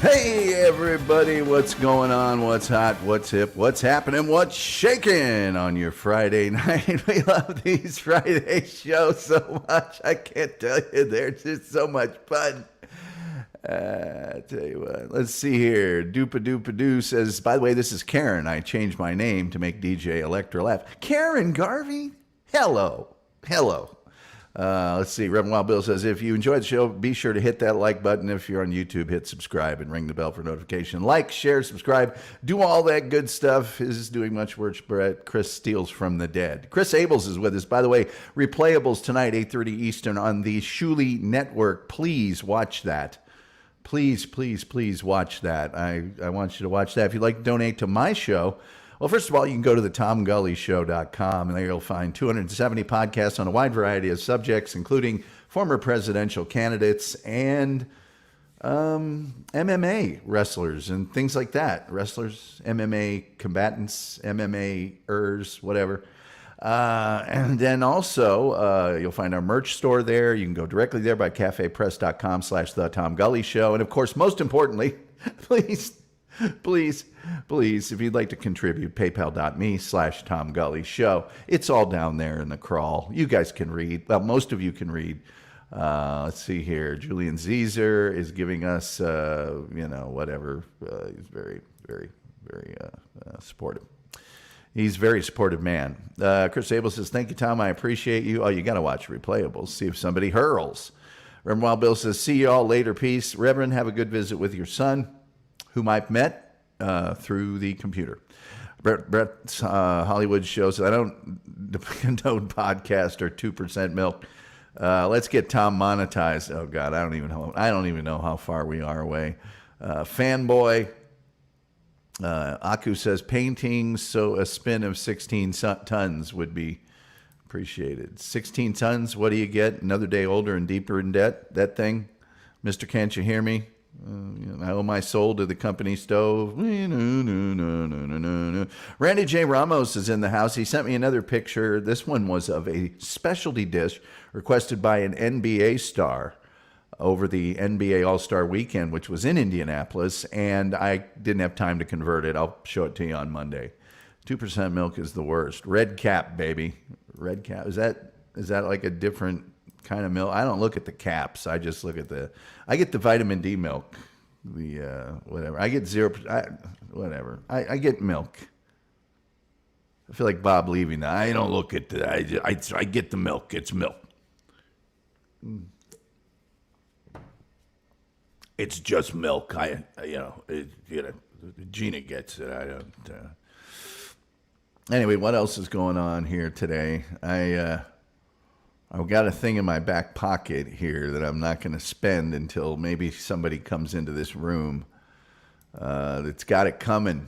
Hey everybody, what's going on? What's hot? What's hip? What's happening? What's shaking on your Friday night? We love these Friday shows so much. I can't tell you, they're just so much fun. I tell you what, let's see here. Doopa says, by the way, this is Karen. I changed my name to make DJ Electra laugh. Karen Garvey? Hello. Let's see. Reverend Wild Bill says, if you enjoyed the show, be sure to hit that like button. If you're on YouTube, hit subscribe and ring the bell for notification. Like, share, subscribe, do all that good stuff. Is doing much work. Chris Steals from the Dead. Chris Abels is with us. By the way, replayables tonight, 8:30 Eastern on the Shuli Network. Please watch that. Please watch that. I want you to watch that. If you'd like to donate to my show, well, first of all, you can go to the TomGullyShow.com, and there you'll find 270 podcasts on a wide variety of subjects, including former presidential candidates and MMA wrestlers and things like that. Wrestlers, MMA combatants, MMA-ers, whatever. And then also, you'll find our merch store there. You can go directly there by cafepress.com/The Tom Gully Show. And of course, most importantly, please, if you'd like to contribute, paypal.me/Tom Gully Show. It's all down there in the crawl. You guys can read. Well, most of you can read. Let's see here. Julian Zeezer is giving us, whatever. He's very supportive. He's a very supportive man. Chris Abel says, thank you, Tom. I appreciate you. Oh, you got to watch replayables. See if somebody hurls. Reverend Wild Bill says, see you all later. Peace. Reverend, have a good visit with your son, whom I've met through the computer. Brett's Hollywood shows, I don't condone podcast or 2% milk. Let's get Tom monetized. Oh, God, I don't even know how far we are away. Fanboy. Aku says painting, so a spin of 16 tons would be appreciated. 16 tons, what do you get? Another day older and deeper in debt? That thing? Mr. Can't you hear me? I owe my soul to the company stove. Randy J. Ramos is in the house. He sent me another picture. This one was of a specialty dish requested by an NBA star over the NBA All-Star Weekend, which was in Indianapolis, and I didn't have time to convert it. I'll show it to you on Monday. 2% milk is the worst. Red Cap, baby. Red Cap. Is that like a different kind of milk? I don't look at the caps. I just look at I get the vitamin D milk. Whatever. I get 0%. Whatever. I get milk. I feel like Bob leaving that. I don't look at I get the milk. It's milk. It's just milk. Gina gets it. I don't. Anyway, what else is going on here today? I've got a thing in my back pocket here that I'm not going to spend until maybe somebody comes into this room. It's got it coming.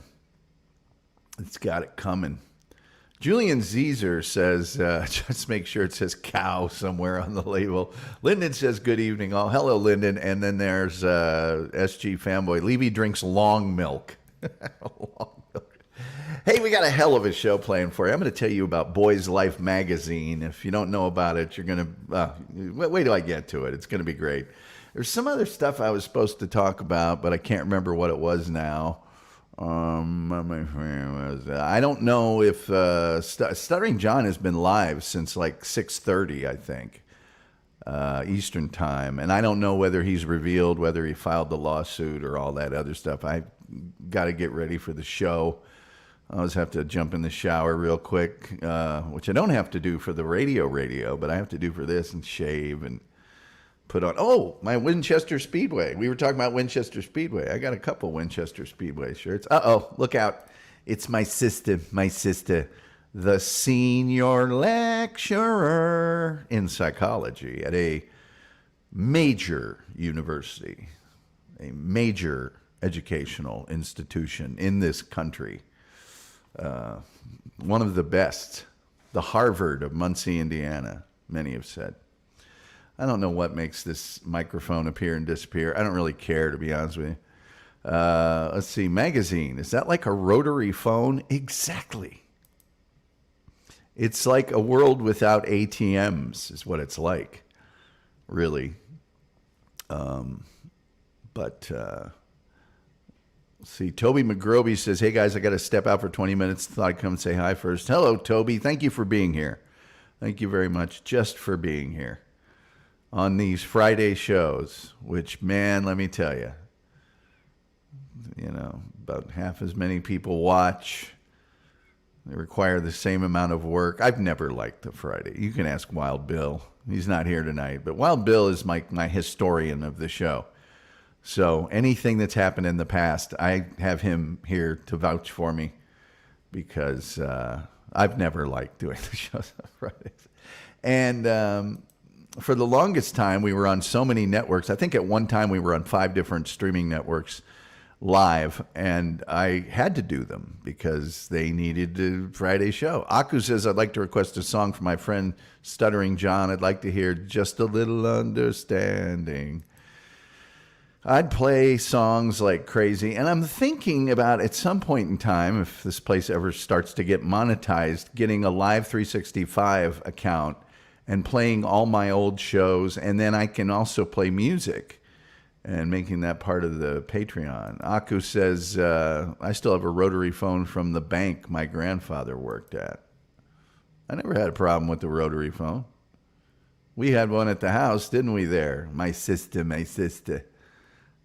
Julian Zeezer says, just make sure it says cow somewhere on the label. Lyndon says, good evening all. Hello, Lyndon. And then there's SG Fanboy. Levy drinks long milk. Long milk. Hey, we got a hell of a show playing for you. I'm going to tell you about Boys Life magazine. If you don't know about it, you're going to... wait till I get to it. It's going to be great. There's some other stuff I was supposed to talk about, but I can't remember what it was now. I don't know if Stuttering John has been live since like 6:30, I think, Eastern time, and I don't know whether he's revealed whether he filed the lawsuit or all that other stuff. I got to get ready for the show. I always have to jump in the shower real quick, which I don't have to do for the radio, but I have to do for this and shave and put on, my Winchester Speedway. We were talking about Winchester Speedway. I got a couple Winchester Speedway shirts. Look out. It's my sister, the senior lecturer in psychology at a major university, a major educational institution in this country. One of the best, the Harvard of Muncie, Indiana, many have said. I don't know what makes this microphone appear and disappear. I don't really care, to be honest with you. Let's see, magazine. Is that like a rotary phone? Exactly. It's like a world without ATMs is what it's like, really. But See, Toby McGroby says, hey guys, I got to step out for 20 minutes. Thought I'd come and say hi first. Hello, Toby. Thank you for being here. Thank you very much just for being here on these Friday shows, which, man, let me tell you, about half as many people watch. They require the same amount of work. I've never liked the Friday. You can ask Wild Bill. He's not here tonight, but Wild Bill is my historian of the show. So anything that's happened in the past, I have him here to vouch for me because I've never liked doing the shows on Fridays. And for the longest time, we were on so many networks. I think at one time we were on 5 different streaming networks live, and I had to do them because they needed the Friday show. Aku says, I'd like to request a song from my friend Stuttering John. I'd like to hear Just a Little Understanding. I'd play songs like crazy, and I'm thinking about at some point in time, if this place ever starts to get monetized, getting a Live 365 account and playing all my old shows, and then I can also play music and making that part of the Patreon. Aku says, I still have a rotary phone from the bank my grandfather worked at. I never had a problem with the rotary phone. We had one at the house, didn't we there? My sister.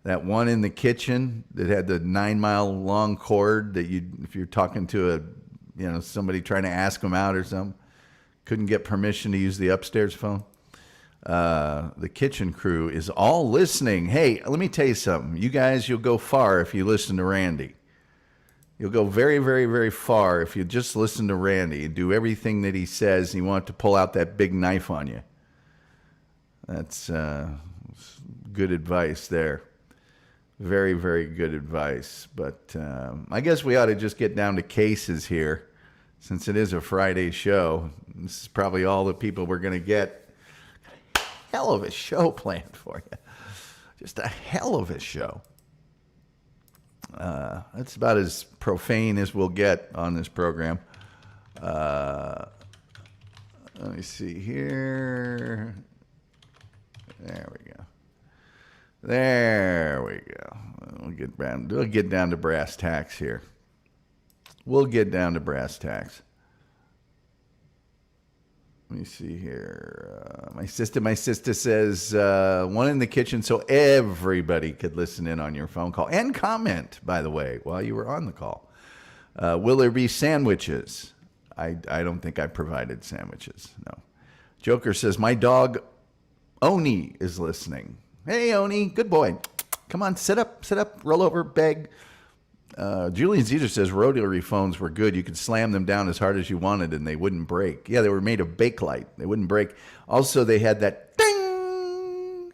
That one in the kitchen that had the 9-mile long cord that if you're talking to somebody trying to ask them out or something, couldn't get permission to use the upstairs phone. The kitchen crew is all listening. Hey, let me tell you something. You guys, you'll go far if you listen to Randy. You'll go very, very, very far if you just listen to Randy and do everything that he says. And you want to pull out that big knife on you. That's good advice there. Very, very good advice. But I guess we ought to just get down to cases here, since it is a Friday show. This is probably all the people we're going to get. Hell of a show planned for you. Just a hell of a show. That's about as profane as we'll get on this program. Let me see here. There we go. There we go. We'll get down to brass tacks here. Let me see here. My sister says, one in the kitchen so everybody could listen in on your phone call and comment, by the way, while you were on the call. Will there be sandwiches? I don't think I provided sandwiches. No. Joker says, my dog Oni is listening. Hey, Oni, good boy. Come on, sit up, roll over, beg. Julian Caesar says rotary phones were good. You could slam them down as hard as you wanted and they wouldn't break. Yeah, they were made of Bakelite. They wouldn't break. Also, they had that ding.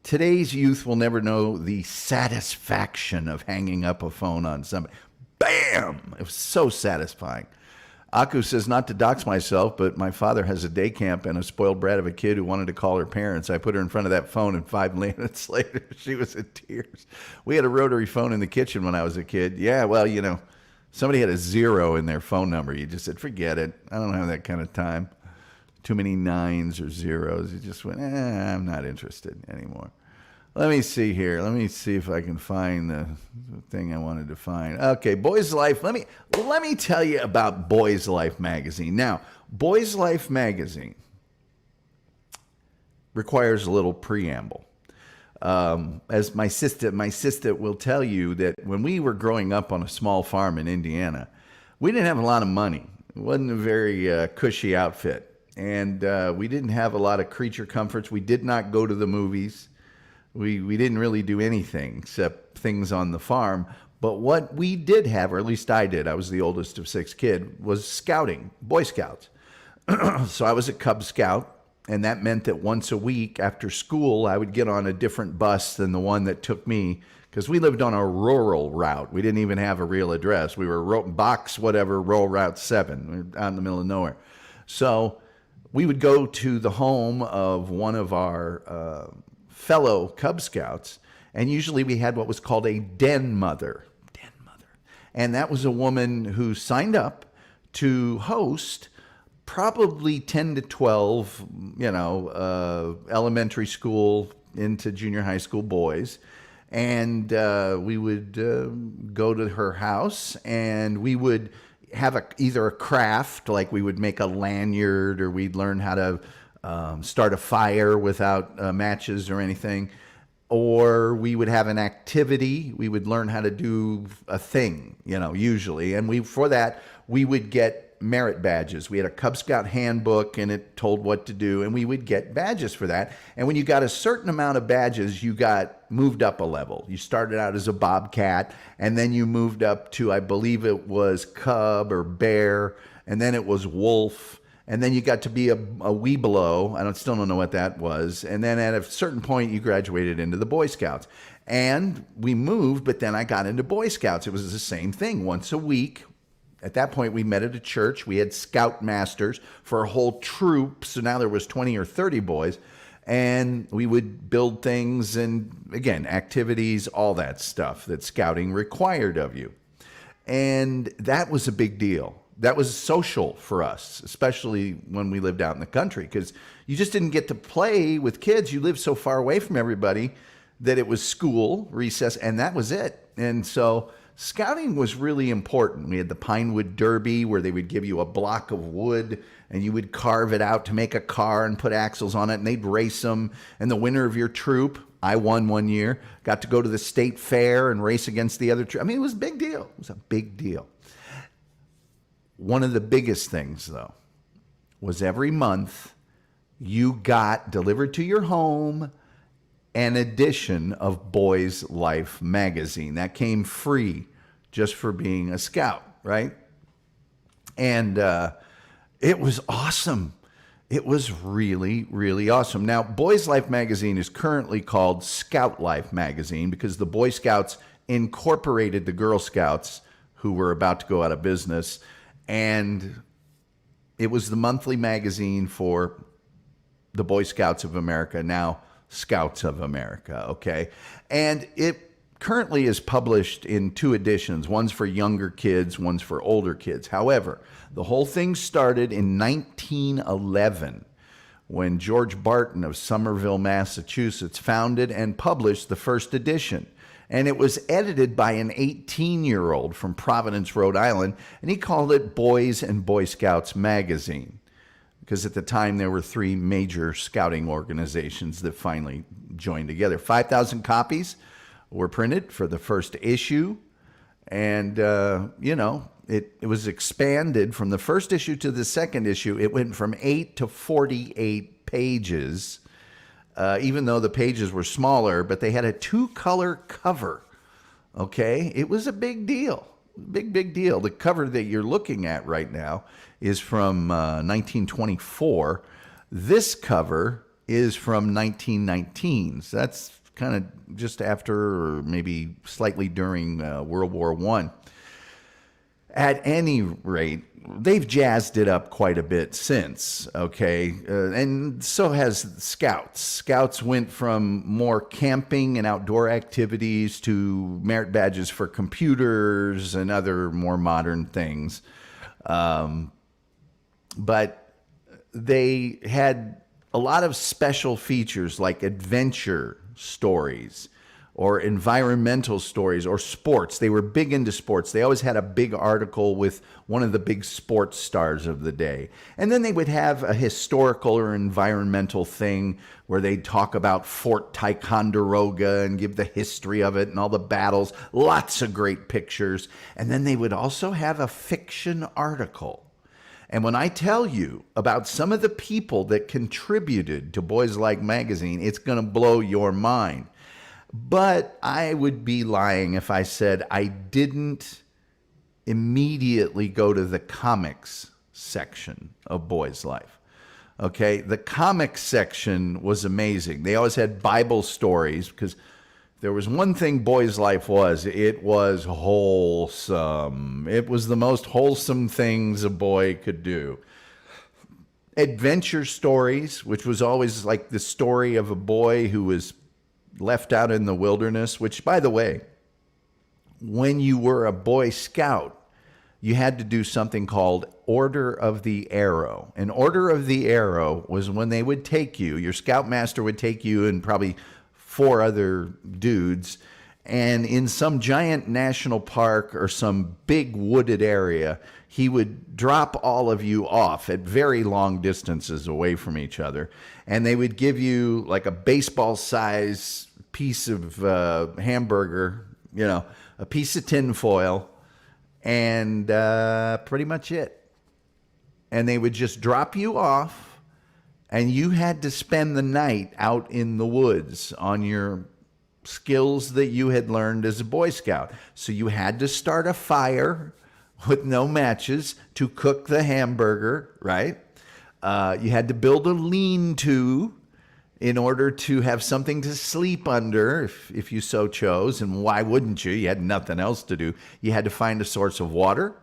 Today's youth will never know the satisfaction of hanging up a phone on somebody. Bam! It was so satisfying. Aku says, not to dox myself, but my father has a day camp and a spoiled brat of a kid who wanted to call her parents. I put her in front of that phone, and 5 minutes later, she was in tears. We had a rotary phone in the kitchen when I was a kid. Yeah, well, somebody had a 0 in their phone number. You just said, forget it. I don't have that kind of time. Too many 9s or 0s. You just went, I'm not interested anymore. Let me see here. Let me see if I can find the thing I wanted to find. Okay, Boys Life. Let me tell you about Boys Life magazine. Now, Boys Life magazine requires a little preamble. As my sister will tell you that when we were growing up on a small farm in Indiana, we didn't have a lot of money. It wasn't a very cushy outfit, and we didn't have a lot of creature comforts. We did not go to the movies. We didn't really do anything except things on the farm. But what we did have, or at least I did, I was the oldest of 6 kids, was scouting, Boy Scouts. So I was a Cub Scout, and that meant that once a week after school, I would get on a different bus than the one that took me, because we lived on a rural route. We didn't even have a real address. We were box whatever, rural route 7, we were out in the middle of nowhere. So we would go to the home of one of our fellow Cub Scouts, and usually we had what was called a den mother. And that was a woman who signed up to host probably 10 to 12, elementary school into junior high school boys. And we would go to her house, and we would have either a craft, like we would make a lanyard, or we'd learn how to start a fire without matches or anything, or we would have an activity. We would learn how to do a thing, usually. And for that, we would get merit badges. We had a Cub Scout handbook, and it told what to do, and we would get badges for that. And when you got a certain amount of badges, you got moved up a level. You started out as a bobcat, and then you moved up to, I believe it was cub or bear, and then it was wolf, and then you got to be a Webelow. I still don't know what that was. And then at a certain point, you graduated into the Boy Scouts. And we moved, but then I got into Boy Scouts. It was the same thing, once a week. At that point, we met at a church. We had scout masters for a whole troop. So now there was 20 or 30 boys. And we would build things and, again, activities, all that stuff that scouting required of you. And that was a big deal. That was social for us, especially when we lived out in the country, because you just didn't get to play with kids. You lived so far away from everybody that it was school, recess, and that was it. And so scouting was really important. We had the Pinewood Derby, where they would give you a block of wood and you would carve it out to make a car and put axles on it, and they'd race them. And the winner of your troop, I won one year, got to go to the state fair and race against the other troop. I mean, it was a big deal. It was a big deal. One of the biggest things, though, was every month you got delivered to your home an edition of Boys Life magazine. That came free just for being a scout, right? And it was awesome. It was really, really awesome. Now, Boys Life magazine is currently called Scout Life magazine because the Boy Scouts incorporated the Girl Scouts, who were about to go out of business, and it was the monthly magazine for the Boy Scouts of America, now Scouts of America, okay? And it currently is published in 2 editions. One's for younger kids, one's for older kids. However, the whole thing started in 1911 when George Barton of Somerville, Massachusetts, founded and published the first edition. And it was edited by an 18-year-old from Providence, Rhode Island, and he called it Boys and Boy Scouts Magazine, because at the time there were 3 major scouting organizations that finally joined together. 5,000 copies were printed for the first issue, and, it was expanded from the first issue to the second issue. It went from 8 to 48 pages. Even though the pages were smaller, but they had a 2-color cover, okay? It was a big deal, big deal. The cover that you're looking at right now is from 1924. This cover is from 1919, so that's kind of just after or maybe slightly during World War I. At any rate, they've jazzed it up quite a bit since, okay? And so has Scouts. Scouts went from more camping and outdoor activities to merit badges for computers and other more modern things. But they had a lot of special features like adventure stories or environmental stories or sports. They were big into sports. They always had a big article with one of the big sports stars of the day. And then they would have a historical or environmental thing where they'd talk about Fort Ticonderoga and give the history of it and all the battles, lots of great pictures. And then they would also have a fiction article. And when I tell you about some of the people that contributed to Boys Like magazine, it's going to blow your mind. But I would be lying if I said I didn't immediately go to the comics section of Boys Life. Okay, the comics section was amazing. They always had Bible stories, because there was one thing Boys Life was, it was wholesome. It was the most wholesome things a boy could do. Adventure stories, which was always like the story of a boy who was left out in the wilderness, which, by the way, when you were a Boy Scout, you had to do something called Order of the Arrow. An Order of the Arrow was when they would take you, your scoutmaster would take you and probably 4 other dudes, And in some giant national park or some big wooded area, he would drop all of you off at very long distances away from each other. And they would give you like a baseball size piece of hamburger, a piece of tin foil, and pretty much it. And they would just drop you off, and you had to spend the night out in the woods on your skills that you had learned as a Boy Scout. So you had to start a fire with no matches to cook the hamburger, right? You had to build a lean-to in order to have something to sleep under if you so chose. And why wouldn't you? You had nothing else to do. You had to find a source of water.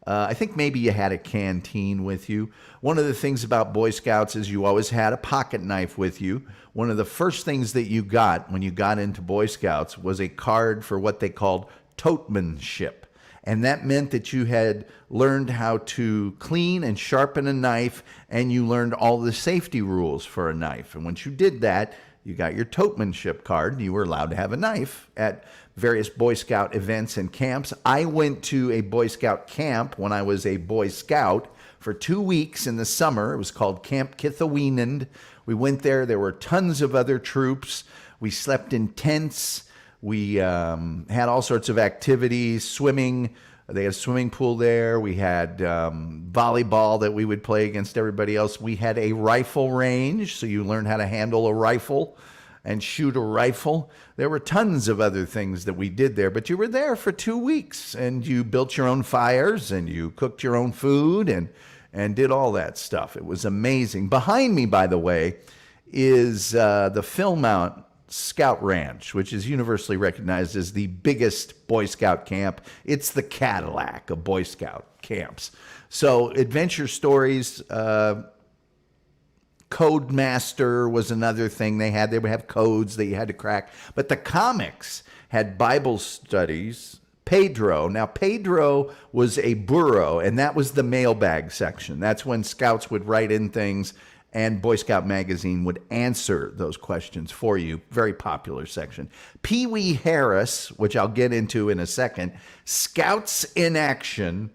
I think maybe you had a canteen with you. One of the things about Boy Scouts is you always had a pocket knife with you. One of the first things that you got when you got into Boy Scouts was a card for what they called totemanship. And that meant that you had learned how to clean and sharpen a knife, and you learned all the safety rules for a knife. And once you did that, you got your totemanship card, and you were allowed to have a knife at various Boy Scout events and camps. I went to a Boy Scout camp when I was a Boy Scout for 2 weeks in the summer. It was called Camp Kithawienand. We went there. There were tons of other troops. We slept in tents. We had all sorts of activities, swimming. They had a swimming pool there. We had volleyball that we would play against everybody else. We had a rifle range, so you learned how to handle a rifle and shoot a rifle. There were tons of other things that we did there, but you were there for 2 weeks, and you built your own fires, and you cooked your own food, and did all that stuff. It was amazing. Behind me, by the way, is the Philmount Scout Ranch, which is universally recognized as the biggest Boy Scout camp. It's the Cadillac of Boy Scout camps. So adventure stories, Codemaster was another thing they had. They would have codes that you had to crack. But the comics had Bible studies. Pedro. Now, Pedro was a burro, and that was the mailbag section. That's when scouts would write in things, and Boy Scout magazine would answer those questions for you. Very popular section. Pee Wee Harris, which I'll get into in a second. Scouts in Action,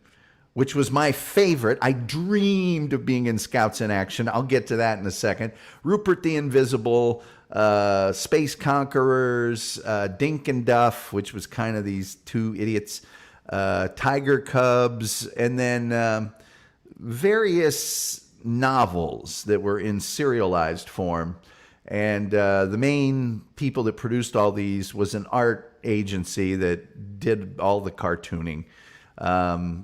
which was my favorite. I dreamed of being in Scouts in Action. I'll get to that in a second. Rupert the Invisible, Space Conquerors, Dink and Duff, which was kind of these two idiots, Tiger Cubs, and then various novels that were in serialized form. And the main people that produced all these was an art agency that did all the cartooning.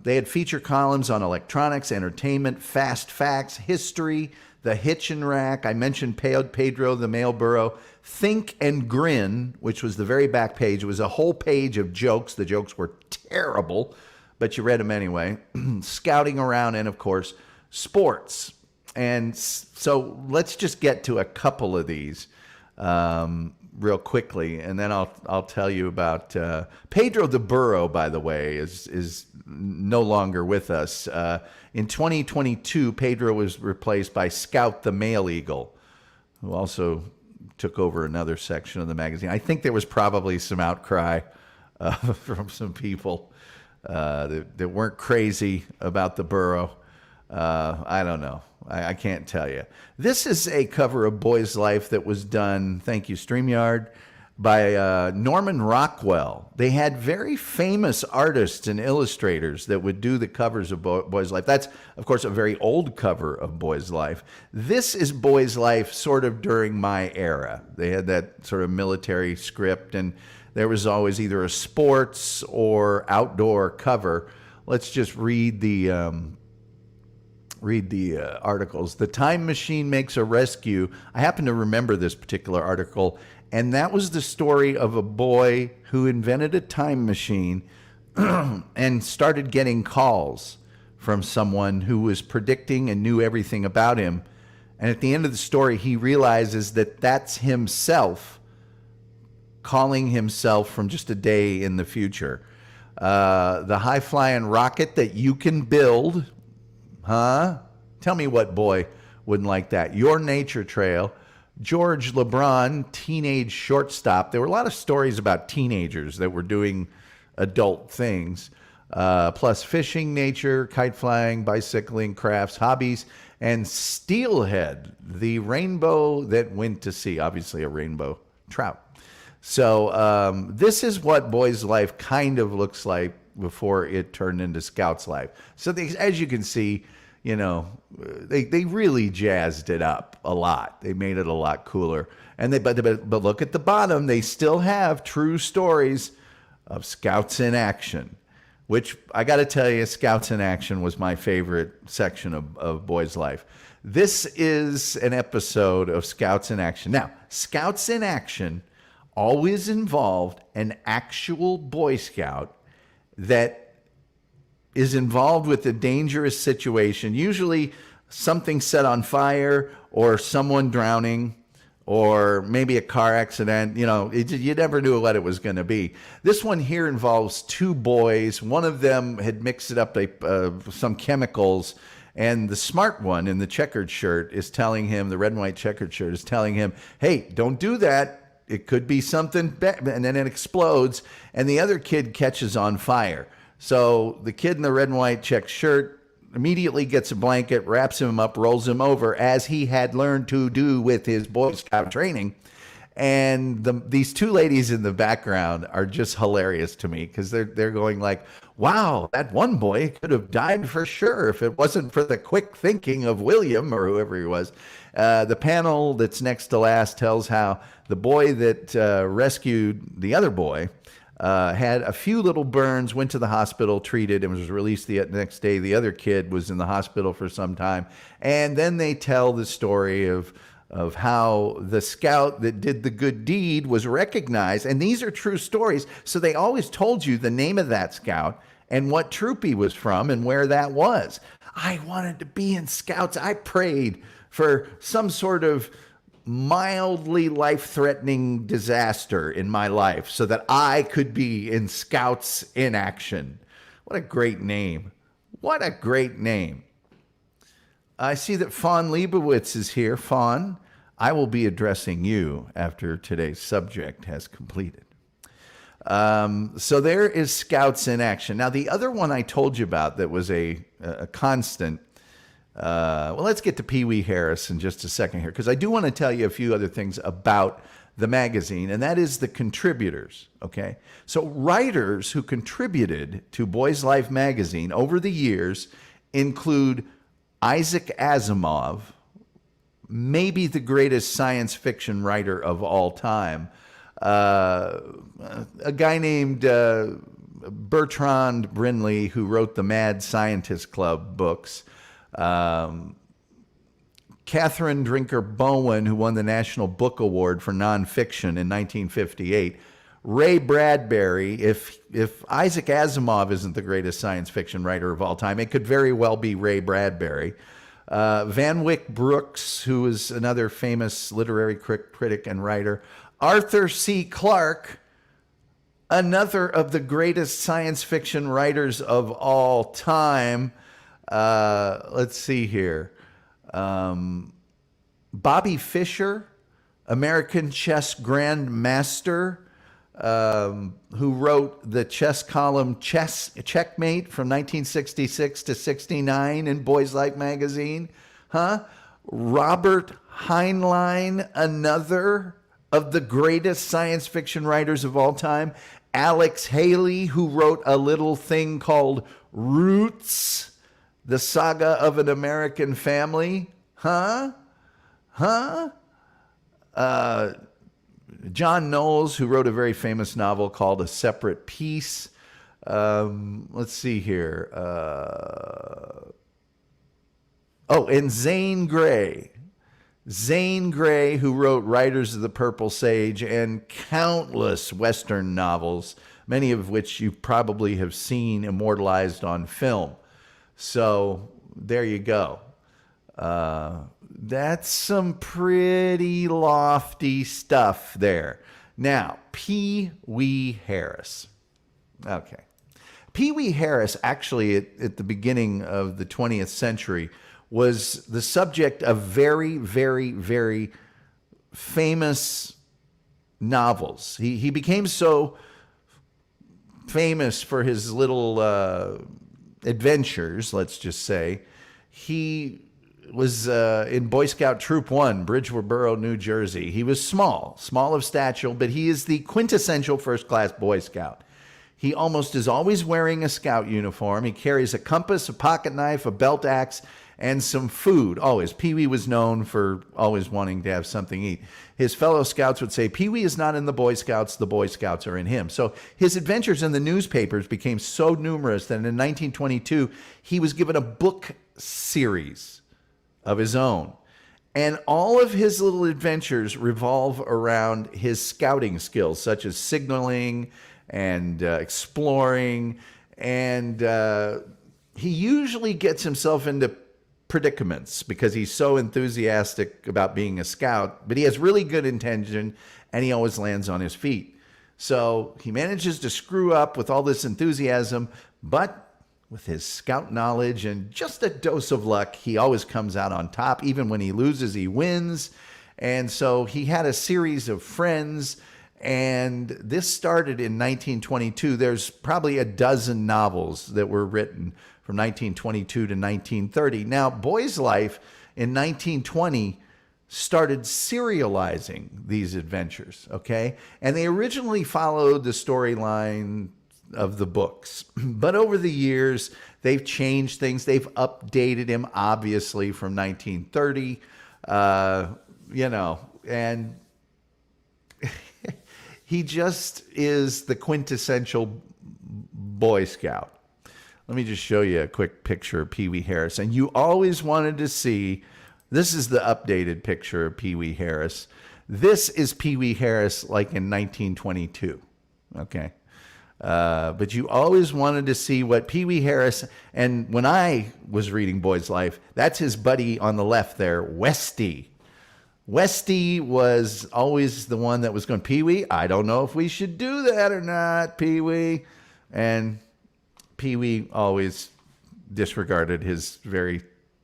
They had feature columns on electronics, entertainment, fast facts, history, the hitchin' rack. I mentioned Pedro, the mail burro. Think and Grin, which was the very back page. It was a whole page of jokes. The jokes were terrible, but you read them anyway. Scouting around, and of course, sports. And so let's just get to a couple of these real quickly, and then I'll tell you about Pedro the burro. By the way, is no longer with us. In 2022, Pedro was replaced by Scout the Male Eagle, who also took over another section of the magazine. I think there was probably some outcry from some people that weren't crazy about the burro. I don't know. I can't tell you. This is a cover of Boy's Life that was done, thank you, StreamYard, by Norman Rockwell. They had very famous artists and illustrators that would do the covers of Boy's Life. That's, of course, a very old cover of Boy's Life. This is Boy's Life sort of during my era. They had that sort of military script, and there was always either a sports or outdoor cover. Let's just read the articles. The Time Machine Makes a Rescue. I happen to remember this particular article, and that was the story of a boy who invented a time machine and started getting calls from someone who was predicting and knew everything about him. And at the end of the story, he realizes that that's himself calling himself from just a day in the future. The high-flying rocket that you can build. Huh? Tell me what boy wouldn't like that. Your Nature Trail, George LeBron, teenage shortstop. There were a lot of stories about teenagers that were doing adult things, plus fishing, nature, kite flying, bicycling, crafts, hobbies, and steelhead, the rainbow that went to sea. Obviously, a rainbow trout. So this is what Boy's Life kind of looks like before it turned into Scout's Life. So as you can see, you know, they really jazzed it up a lot. They made it a lot cooler. And but look at the bottom. They still have true stories of Scouts in action, which I got to tell you, Scouts in Action was my favorite section of Boy's Life. This is an episode of Scouts in Action. Now, Scouts in Action always involved an actual Boy Scout that is involved with a dangerous situation, usually something set on fire or someone drowning or maybe a car accident. You know, you never knew what it was going to be. This one here involves two boys. One of them had mixed it up some chemicals, and the smart one in the checkered shirt is telling him, the red and white checkered shirt is telling him, hey, don't do that. It could be something bad. And then it explodes, and the other kid catches on fire. So the kid in the red and white checked shirt immediately gets a blanket, wraps him up, rolls him over, as he had learned to do with his Boy Scout training. And these two ladies in the background are just hilarious to me, because they're going like, wow, that one boy could have died for sure if it wasn't for the quick thinking of William, or whoever he was. The panel that's next to last tells how the boy that rescued the other boy had a few little burns, went to the hospital, treated, and was released the next day. The other kid was in the hospital for some time. And then they tell the story of how the scout that did the good deed was recognized. And these are true stories. So they always told you the name of that scout and what troop he was from and where that was. I wanted to be in Scouts. I prayed for some sort of mildly life-threatening disaster in my life so that I could be in Scouts in Action. What a great name. What a great name. I see that Fawn Leibowitz is here. Fawn, I will be addressing you after today's subject has completed. So there is Scouts in Action. Now, the other one I told you about that was a constant. Well, let's get to Pee Wee Harris in just a second here, because I do want to tell you a few other things about the magazine, and that is the contributors, okay? So writers who contributed to Boys Life magazine over the years include Isaac Asimov, maybe the greatest science fiction writer of all time, a guy named Bertrand Brinley, who wrote the Mad Scientist Club books, Catherine Drinker Bowen, who won the National Book Award for nonfiction in 1958, Ray Bradbury. If Isaac Asimov isn't the greatest science fiction writer of all time, it could very well be Ray Bradbury. Van Wyck Brooks, who is another famous literary critic and writer. Arthur C. Clarke, another of the greatest science fiction writers of all time. Let's see here. Bobby Fischer, American chess grandmaster, who wrote the chess column Checkmate from 1966 to 69 in Boys Life magazine. Robert Heinlein, another of the greatest science fiction writers of all time. Alex Haley, who wrote a little thing called Roots, the Saga of an American Family. John Knowles, who wrote a very famous novel called A Separate Peace. Let's see here. And Zane Grey. Zane Grey, who wrote Riders of the Purple Sage and countless Western novels, many of which you probably have seen immortalized on film. So there you go. That's some pretty lofty stuff there. Now, Pee Wee Harris. Okay. Pee Wee Harris, actually, at the beginning of the 20th century, was the subject of very, very, very famous novels. He became so famous for his little adventures, let's just say. He was in Boy Scout Troop 1, Bridgeboro, New Jersey. He was small of stature, but he is the quintessential first-class Boy Scout. He almost is always wearing a scout uniform. He carries a compass, a pocket knife, a belt axe, and some food. Always. Pee-wee was known for always wanting to have something to eat. His fellow scouts would say, Pee-wee is not in the Boy Scouts are in him. So his adventures in the newspapers became so numerous that in 1922, he was given a book series of his own. And all of his little adventures revolve around his scouting skills, such as signaling and exploring. And he usually gets himself into predicaments because he's so enthusiastic about being a scout, but he has really good intention and he always lands on his feet. So he manages to screw up with all this enthusiasm, but with his scout knowledge and just a dose of luck, he always comes out on top. Even when he loses, he wins. And so he had a series of friends, and this started in 1922. There's probably a dozen novels that were written from 1922 to 1930. Now, Boy's Life in 1920 started serializing these adventures, okay? And they originally followed the storyline of the books. But over the years, they've changed things. They've updated him, obviously, from 1930, and he just is the quintessential Boy Scout. Let me just show you a quick picture of Pee Wee Harris. And you always wanted to see, this is the updated picture of Pee Wee Harris. This is Pee Wee Harris like in 1922, okay? But you always wanted to see what Pee Wee Harris, and when I was reading Boy's Life, that's his buddy on the left there, Westy. Westy was always the one that was going, Pee Wee, I don't know if we should do that or not, Pee Wee. And Pee Wee always disregarded his very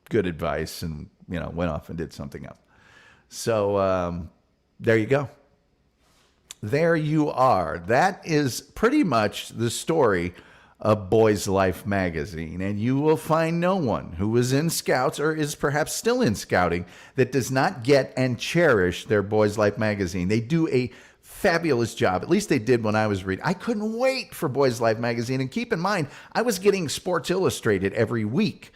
good advice and, went off and did something else. So there you go. There you are. That is pretty much the story of Boy's Life magazine. And you will find no one who was in Scouts or is perhaps still in Scouting that does not get and cherish their Boy's Life magazine. They do a fabulous job. At least they did when I was reading. I couldn't wait for Boy's Life magazine. And keep in mind, I was getting Sports Illustrated every week.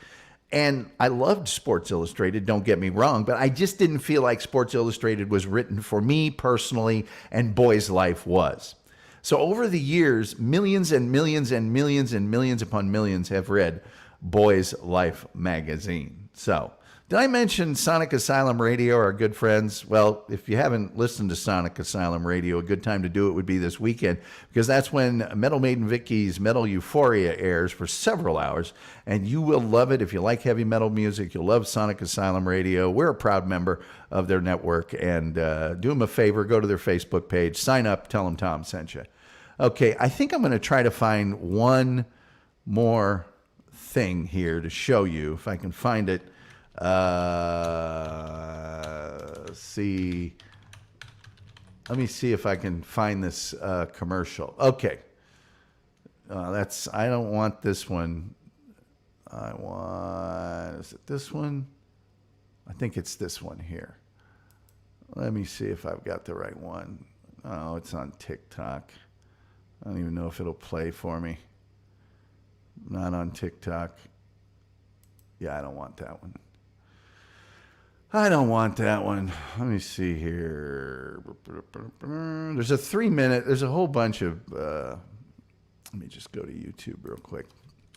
And I loved Sports Illustrated, don't get me wrong, but I just didn't feel like Sports Illustrated was written for me personally, and Boy's Life was. So over the years, millions and millions and millions and millions upon millions have read Boy's Life magazine. So, did I mention Sonic Asylum Radio, our good friends? Well, if you haven't listened to Sonic Asylum Radio, a good time to do it would be this weekend, because that's when Metal Maiden Vicky's Metal Euphoria airs for several hours, and you will love it. If you like heavy metal music, you'll love Sonic Asylum Radio. We're a proud member of their network, and do them a favor, go to their Facebook page, sign up, tell them Tom sent you. Okay, I think I'm going to try to find one more thing here to show you, if I can find it. See. Let me see if I can find this commercial. Okay. I don't want this one. Is it this one? I think it's this one here. Let me see if I've got the right one. Oh, it's on TikTok. I don't even know if it'll play for me. Not on TikTok. Yeah, I don't want that one. Let me see here. There's a 3-minute, there's a whole bunch of, let me just go to YouTube real quick.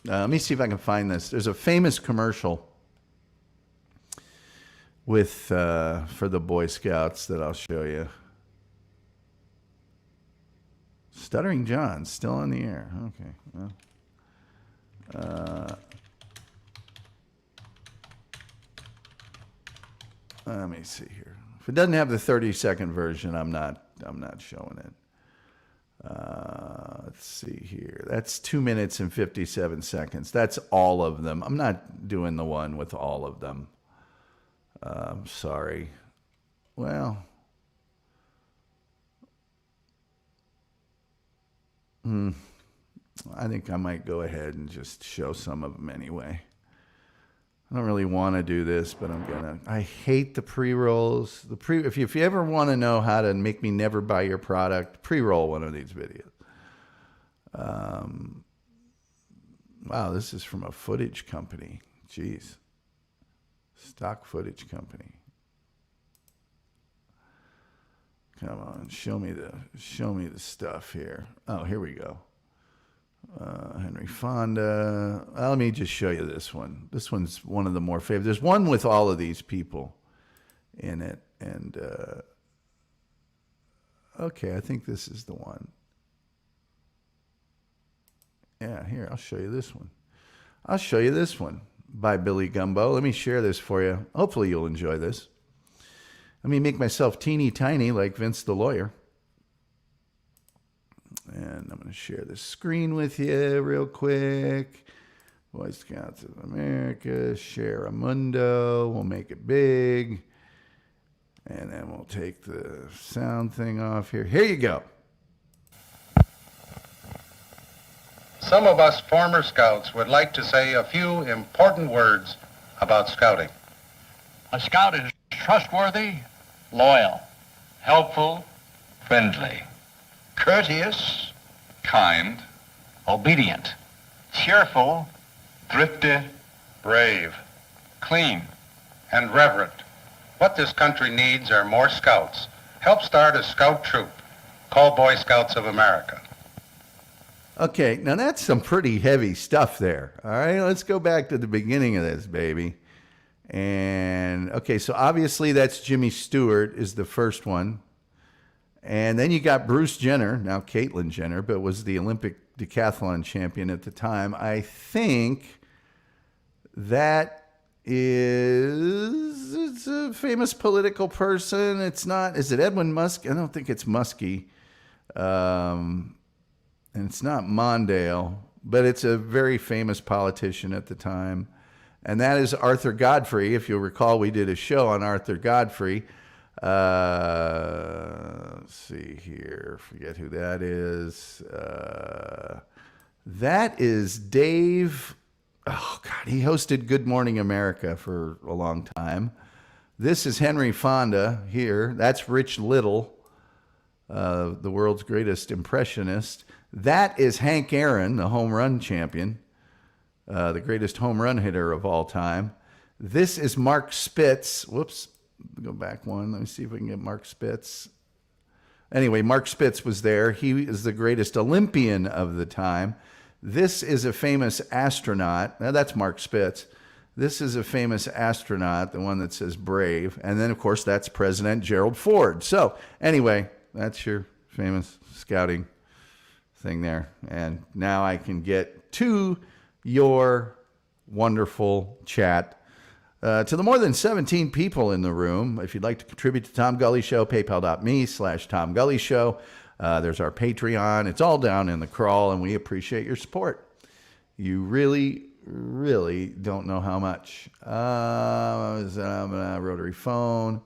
Let me see if I can find this. There's a famous commercial with, for the Boy Scouts that I'll show you. Stuttering John, still on the air. Okay. Well, let me see here. If it doesn't have the 30-second version, I'm not showing it. Let's see here. That's 2 minutes and 57 seconds. That's all of them. I'm not doing the one with all of them. Sorry. Well, I think I might go ahead and just show some of them anyway. I don't really want to do this, but I'm gonna. I hate the pre-rolls. If you ever want to know how to make me never buy your product, pre-roll one of these videos. Wow, this is from a footage company. Jeez, stock footage company. Come on, show me the stuff here. Oh, here we go. Henry Fonda. Let me just show you this one. This one's one of the more favorite. There's one with all of these people in it. And, okay, I think this is the one. Yeah, here, I'll show you this one. I'll show you this one by Billy Gumbo. Let me share this for you. Hopefully you'll enjoy this. Let me make myself teeny tiny like Vince the lawyer. And I'm going to share the screen with you real quick. Boy Scouts of America, share a mundo. We'll make it big. And then we'll take the sound thing off here. Here you go. Some of us former Scouts would like to say a few important words about Scouting. A Scout is trustworthy, loyal, helpful, friendly, courteous, kind, obedient, cheerful, thrifty, Brave, clean, and reverent. What this country needs are more Scouts. Help start a Scout troop. Call Boy Scouts of America. Okay, now that's some pretty heavy stuff there. All right, let's go back to the beginning of this, baby. And, okay, so obviously that's Jimmy Stewart is the first one. And then you got Bruce Jenner, now Caitlyn Jenner, but was the Olympic decathlon champion at the time. I think that it's a famous political person. It's not, is it Edwin Musk? I don't think it's Muskie. And it's not Mondale, but it's a very famous politician at the time. And that is Arthur Godfrey. If you'll recall, we did a show on Arthur Godfrey. Let's see here. Forget who that is. That is Dave. Oh, God. He hosted Good Morning America for a long time. This is Henry Fonda here. That's Rich Little, the world's greatest impressionist. That is Hank Aaron, the home run champion, the greatest home run hitter of all time. This is Mark Spitz. Whoops. Go back one. Let me see if we can get Mark Spitz. Anyway, Mark Spitz was there. He is the greatest Olympian of the time. This is a famous astronaut. Now, that's Mark Spitz. This is a famous astronaut, the one that says brave. And then, of course, that's President Gerald Ford. So, anyway, that's your famous scouting thing there. And now I can get to your wonderful chat. To the more than 17 people in the room, if you'd like to contribute to Tom Gully Show, paypal.me/Tom Gully Show. There's our Patreon. It's all down in the crawl, and we appreciate your support. You really, really don't know how much. Rotary phone.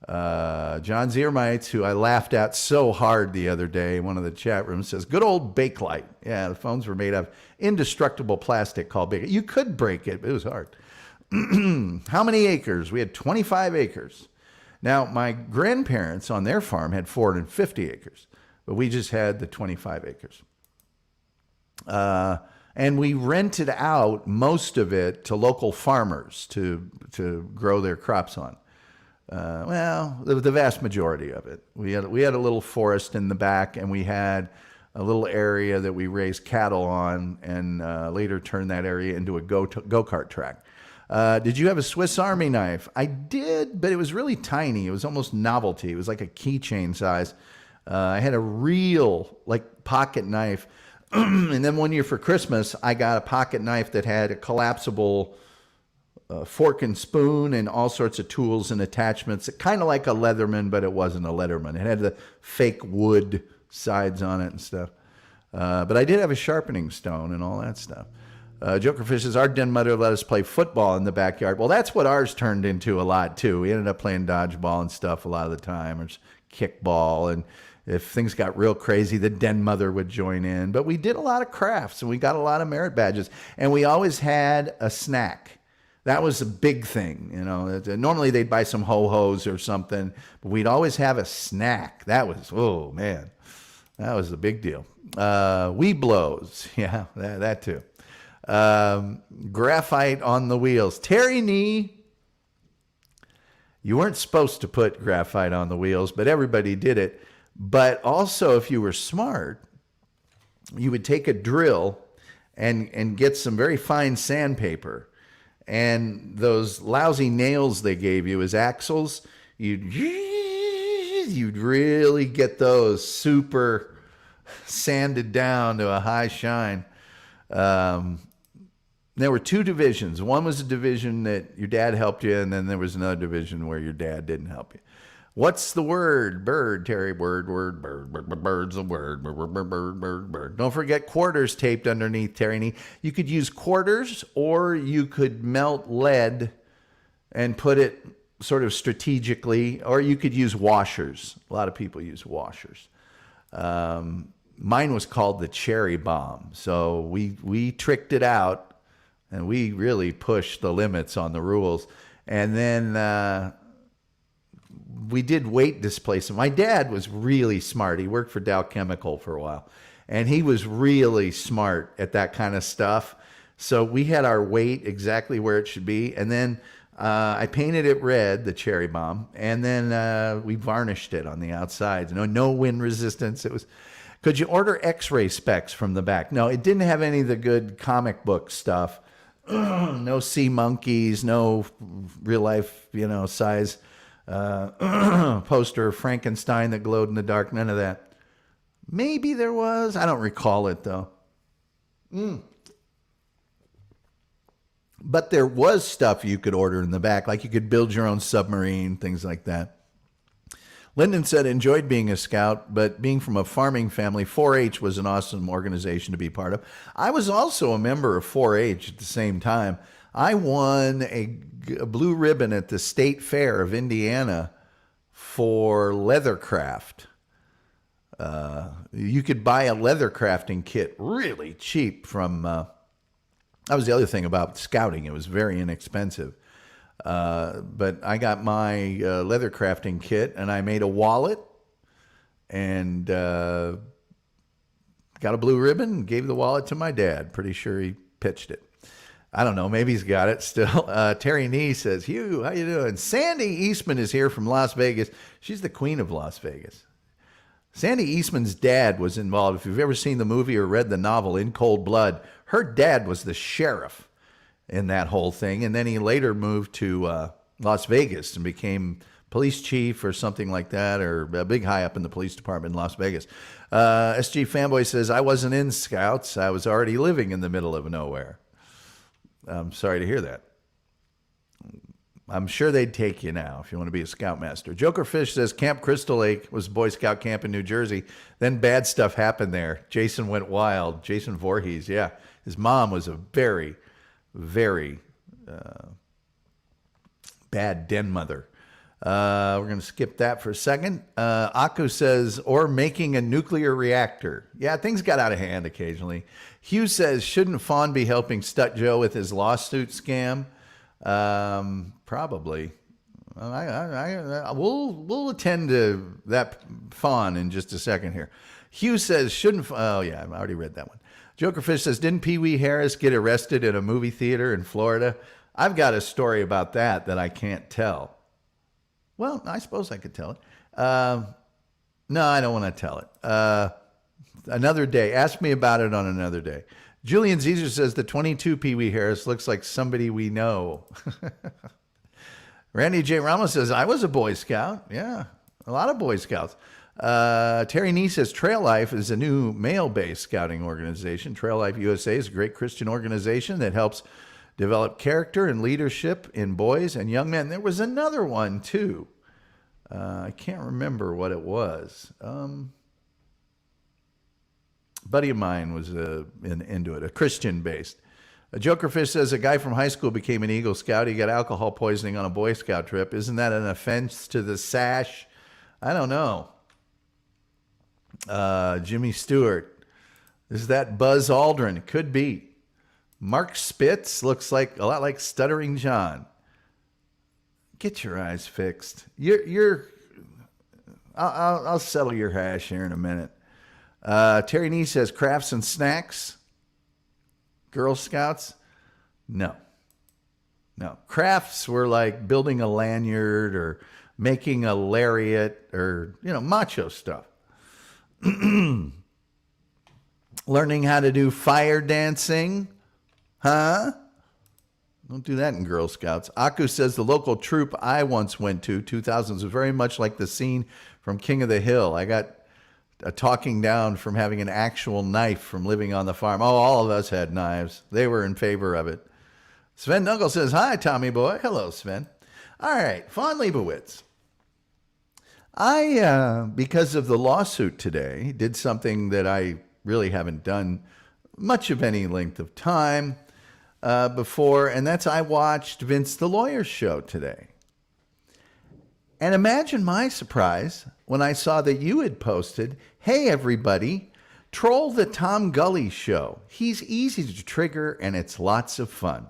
John Ziermites, who I laughed at so hard the other day in one of the chat rooms, says, good old Bakelite. Yeah, the phones were made of indestructible plastic called Bakelite. You could break it, but it was hard. How many acres? We had 25 acres. Now, my grandparents on their farm had 450 acres, but we just had the 25 acres. And we rented out most of it to local farmers to grow their crops on. Well, the vast majority of it. We had a little forest in the back, and we had a little area that we raised cattle on, and later turned that area into a go-kart track. Did you have a Swiss Army knife? I did, but it was really tiny. It was almost novelty. It was like a keychain size. I had a real pocket knife. And then one year for Christmas, I got a pocket knife that had a collapsible fork and spoon and all sorts of tools and attachments. Kind of like a Leatherman, but it wasn't a Leatherman. It had the fake wood sides on it and stuff. But I did have a sharpening stone and all that stuff. Jokerfish says, our den mother let us play football in the backyard. Well, that's what ours turned into a lot, too. We ended up playing dodgeball and stuff a lot of the time, or kickball, and if things got real crazy, the den mother would join in. But we did a lot of crafts, and we got a lot of merit badges, and we always had a snack. That was a big thing, you know. Normally they'd buy some ho-hos or something, but we'd always have a snack. That was, oh man, that was a big deal. Weeblos, yeah, that too. Graphite on the wheels. Terry Nee, you weren't supposed to put graphite on the wheels, but everybody did it. But also, if you were smart, you would take a drill and get some very fine sandpaper. And those lousy nails they gave you as axles, you'd really get those super sanded down to a high shine. There were two divisions. One was a division that your dad helped you, and then there was another division where your dad didn't help you. What's the word? Bird, Terry. Bird, bird's a word. Bird. Don't forget quarters taped underneath, Terry. You could use quarters, or you could melt lead and put it sort of strategically, or you could use washers. A lot of people use washers. Mine was called the cherry bomb. So we tricked it out, and we really pushed the limits on the rules. And then we did weight displacement. My dad was really smart. He worked for Dow Chemical for a while, and he was really smart at that kind of stuff. So we had our weight exactly where it should be. And then I painted it red, the cherry bomb, and then we varnished it on the outside. No wind resistance. It was. Could you order X-ray specs from the back? No, it didn't have any of the good comic book stuff. No sea monkeys, no real life, size poster of Frankenstein that glowed in the dark. None of that. Maybe there was. I don't recall it though. But there was stuff you could order in the back, like you could build your own submarine, things like that. Lyndon said, enjoyed being a scout, but being from a farming family, 4-H was an awesome organization to be part of. I was also a member of 4-H at the same time. I won a blue ribbon at the State Fair of Indiana for leathercraft. You could buy a leather crafting kit really cheap from... that was the other thing about scouting. It was very inexpensive. But I got my leather crafting kit, and I made a wallet, and got a blue ribbon and gave the wallet to my dad. Pretty sure he pitched it. I don't know. Maybe he's got it still. Terry Nee says, Hugh, how you doing? Sandy Eastman is here from Las Vegas. She's the queen of Las Vegas. Sandy Eastman's dad was involved. If you've ever seen the movie or read the novel In Cold Blood, her dad was the sheriff in that whole thing. And then he later moved to Las Vegas and became police chief or something like that, or a big high up in the police department in Las Vegas. SG Fanboy says, I wasn't in Scouts. I was already living in the middle of nowhere. I'm sorry to hear that. I'm sure they'd take you now if you want to be a Scoutmaster. Joker Fish says Camp Crystal Lake was a Boy Scout camp in New Jersey. Then bad stuff happened there. Jason went wild. Jason Voorhees, yeah. His mom was a very, very bad den mother. We're going to skip that for a second. Aku says, or making a nuclear reactor. Yeah, things got out of hand occasionally. Hugh says, shouldn't Fawn be helping Stut Joe with his lawsuit scam? Probably. We'll attend to that Fawn in just a second here. Hugh says, shouldn't... Oh, yeah, I already read that one. Jokerfish says, didn't Pee Wee Harris get arrested in a movie theater in Florida? I've got a story about that I can't tell. Well, I suppose I could tell it. No, I don't want to tell it. Another day. Ask me about it on another day. Julian Zezer says the 22 Pee Wee Harris looks like somebody we know. Randy J. Ramos says, I was a Boy Scout. Yeah, a lot of Boy Scouts. Terry Nee says Trail Life is a new male-based scouting organization. Trail Life USA is a great Christian organization that helps develop character and leadership in boys and young men. There was another one, too. I can't remember what it was. Buddy of mine was into it, a Christian-based. Jokerfish says a guy from high school became an Eagle Scout. He got alcohol poisoning on a Boy Scout trip. Isn't that an offense to the sash I don't know. Jimmy Stewart. Is that Buzz Aldrin? Could be. Mark Spitz looks like a lot like Stuttering John. Get your eyes fixed. I'll settle your hash here in a minute. Terry Nee says crafts and snacks. Girl Scouts? No. Crafts were like building a lanyard or making a lariat or, macho stuff. Learning how to do fire dancing. Huh? Don't do that in Girl Scouts. Aku says the local troop I once went to, 2000s, was very much like the scene from King of the Hill. I got a talking down from having an actual knife from living on the farm. Oh, all of us had knives. They were in favor of it. Sven Knuckle says, hi, Tommy boy. Hello, Sven. All right, Fawn Leibowitz. I, because of the lawsuit today, did something that I really haven't done much of any length of time before, and that's I watched Vince the Lawyer's show today. And imagine my surprise when I saw that you had posted, hey, everybody, troll the Tom Gully show. He's easy to trigger, and it's lots of fun.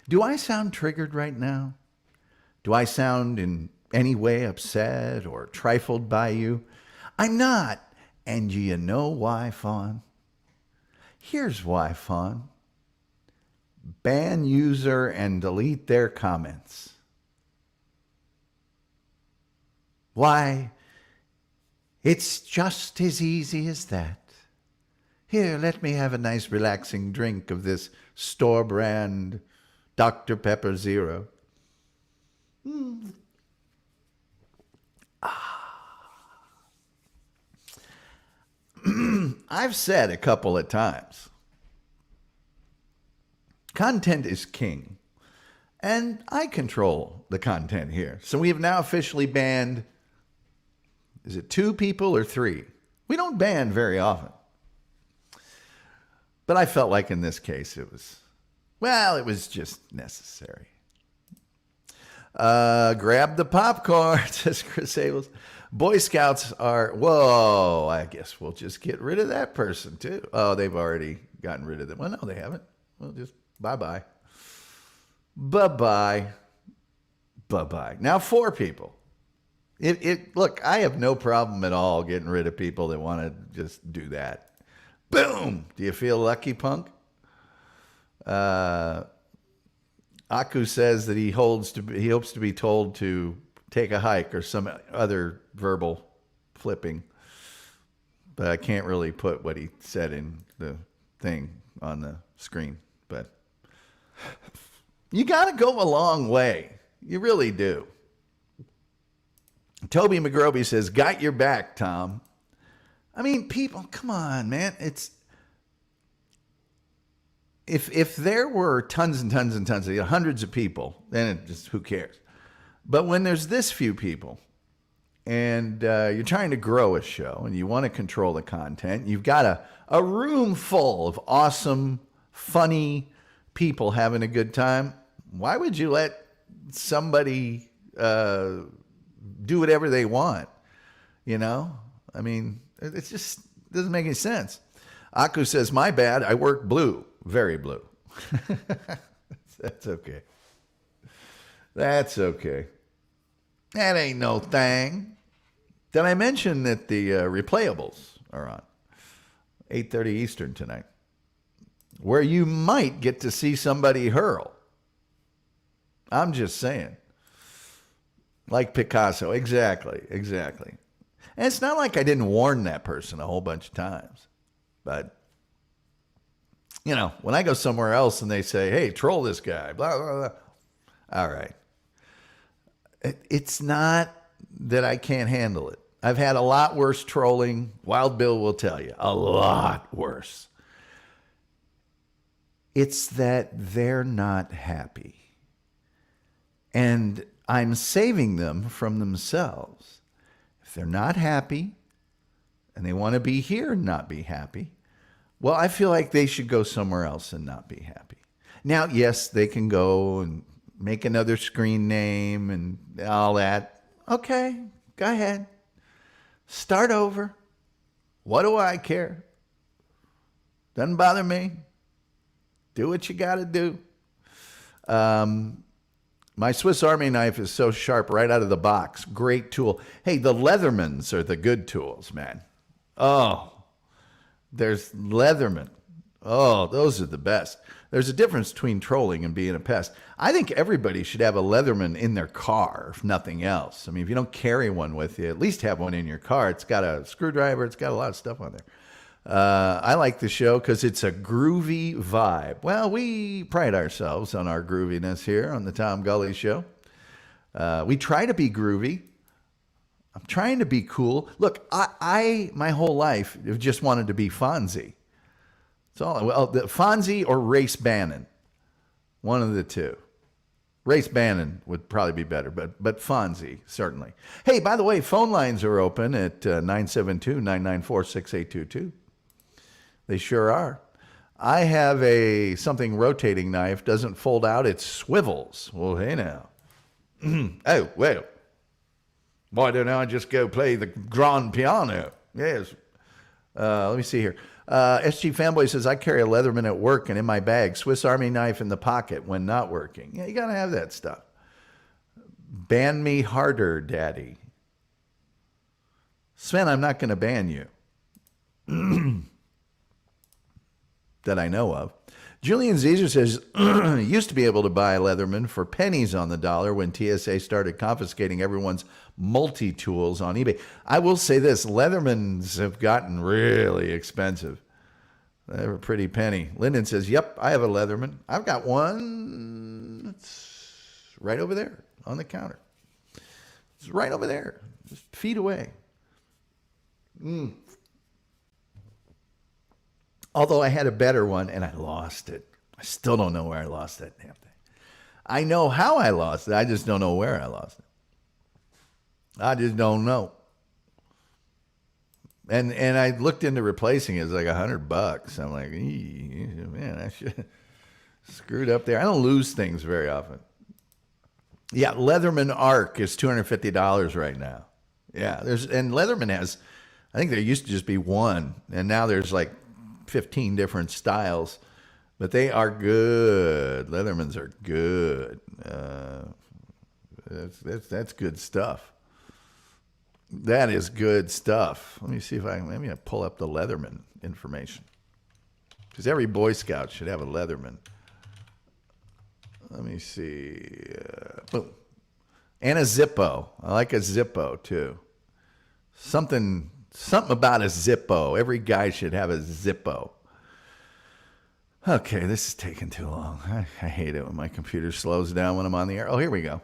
Do I sound triggered right now? Do I sound in any way upset or trifled by you? I'm not. And do you know why, Fawn? Here's why, Fawn. Ban user and delete their comments. Why, it's just as easy as that. Here, let me have a nice relaxing drink of this store brand Dr. Pepper Zero. I've said a couple of times, content is king, and I control the content here. So we have now officially banned, is it 2 people or 3? We don't ban very often. But I felt like in this case it was just necessary. Grab the popcorn, says Chris Abels. Boy Scouts are, whoa, I guess we'll just get rid of that person too. Oh, they've already gotten rid of them. Well, no, they haven't. Well, just bye-bye. Bye-bye. Bye-bye. Now 4 people. Look, I have no problem at all getting rid of people that want to just do that. Boom! Do you feel lucky, punk? Aku says that he hopes to be told to take a hike or some other verbal flipping. But I can't really put what he said in the thing on the screen. But you got to go a long way. You really do. Toby McGroby says, got your back, Tom. I mean, people, come on, man. It's if there were tons and tons and tons of hundreds of people, then it just, who cares? But when there's this few people and you're trying to grow a show and you want to control the content, you've got a room full of awesome, funny people having a good time. Why would you let somebody do whatever they want? You know? I mean, it just doesn't make any sense. Aku says, my bad, I work blue. Very blue. That's okay. That's okay. That ain't no thing. Did I mention that the replayables are on 8:30 Eastern tonight, where you might get to see somebody hurl? I'm just saying. Like Picasso. Exactly. And it's not like I didn't warn that person a whole bunch of times. But, you know, when I go somewhere else and they say, hey, troll this guy, blah, blah, blah. All right. It's not that I can't handle it. I've had a lot worse trolling. Wild Bill will tell you. A lot worse. It's that they're not happy. And I'm saving them from themselves. If they're not happy and they want to be here and not be happy, well, I feel like they should go somewhere else and not be happy. Now, yes, they can go and make another screen name and all that. Okay, go ahead. Start over. What do I care? Doesn't bother me. Do what you got to do. My Swiss Army knife is so sharp right out of the box. Great tool. Hey, the Leathermans are the good tools, man. Oh, there's Leatherman. Oh, those are the best. There's a difference between trolling and being a pest. I think everybody should have a Leatherman in their car, if nothing else. I mean, if you don't carry one with you, at least have one in your car. It's got a screwdriver. It's got a lot of stuff on there. I like the show because it's a groovy vibe. Well, we pride ourselves on our grooviness here on the Tom Gully Show. We try to be groovy. I'm trying to be cool. Look, I my whole life have just wanted to be Fonzie. It's all Fonzie or Race Bannon, one of the two. Race Bannon would probably be better, but Fonzie certainly. Hey, by the way, phone lines are open at 972-994-6822. They sure are. I have something rotating knife, doesn't fold out, it swivels. Well, hey now. Oh, well. Why don't I just go play the grand piano? Yes. Let me see here. SG Fanboy says, I carry a Leatherman at work and in my bag, Swiss Army knife in the pocket when not working. Yeah, you got to have that stuff. Ban me harder, Daddy. Sven, I'm not going to ban you. That I know of. Julian Zezer says, used to be able to buy a Leatherman for pennies on the dollar when TSA started confiscating everyone's multi-tools on eBay. I will say this, Leathermans have gotten really expensive. They were a pretty penny. Lyndon says, yep, I have a Leatherman. I've got one. It's right over there on the counter. It's right over there, just feet away. Although I had a better one and I lost it. I still don't know where I lost that damn thing. I know how I lost it. I just don't know where I lost it. I just don't know. And I looked into replacing it. It's like $100. I'm like, man, I should screwed up there. I don't lose things very often. Yeah, Leatherman Arc is $250 right now. Yeah, and Leatherman has, I think there used to just be one, and now there's like 15 different styles, but they are good. Leathermans are good. That's good stuff. That is good stuff. Let me see if maybe I pull up the Leatherman information, because every Boy Scout should have a Leatherman. Let me see. Boom. And a Zippo. I like a Zippo too. Something about a Zippo. Every guy should have a Zippo. Okay, this is taking too long. I hate it when my computer slows down when I'm on the air. Oh, here we go.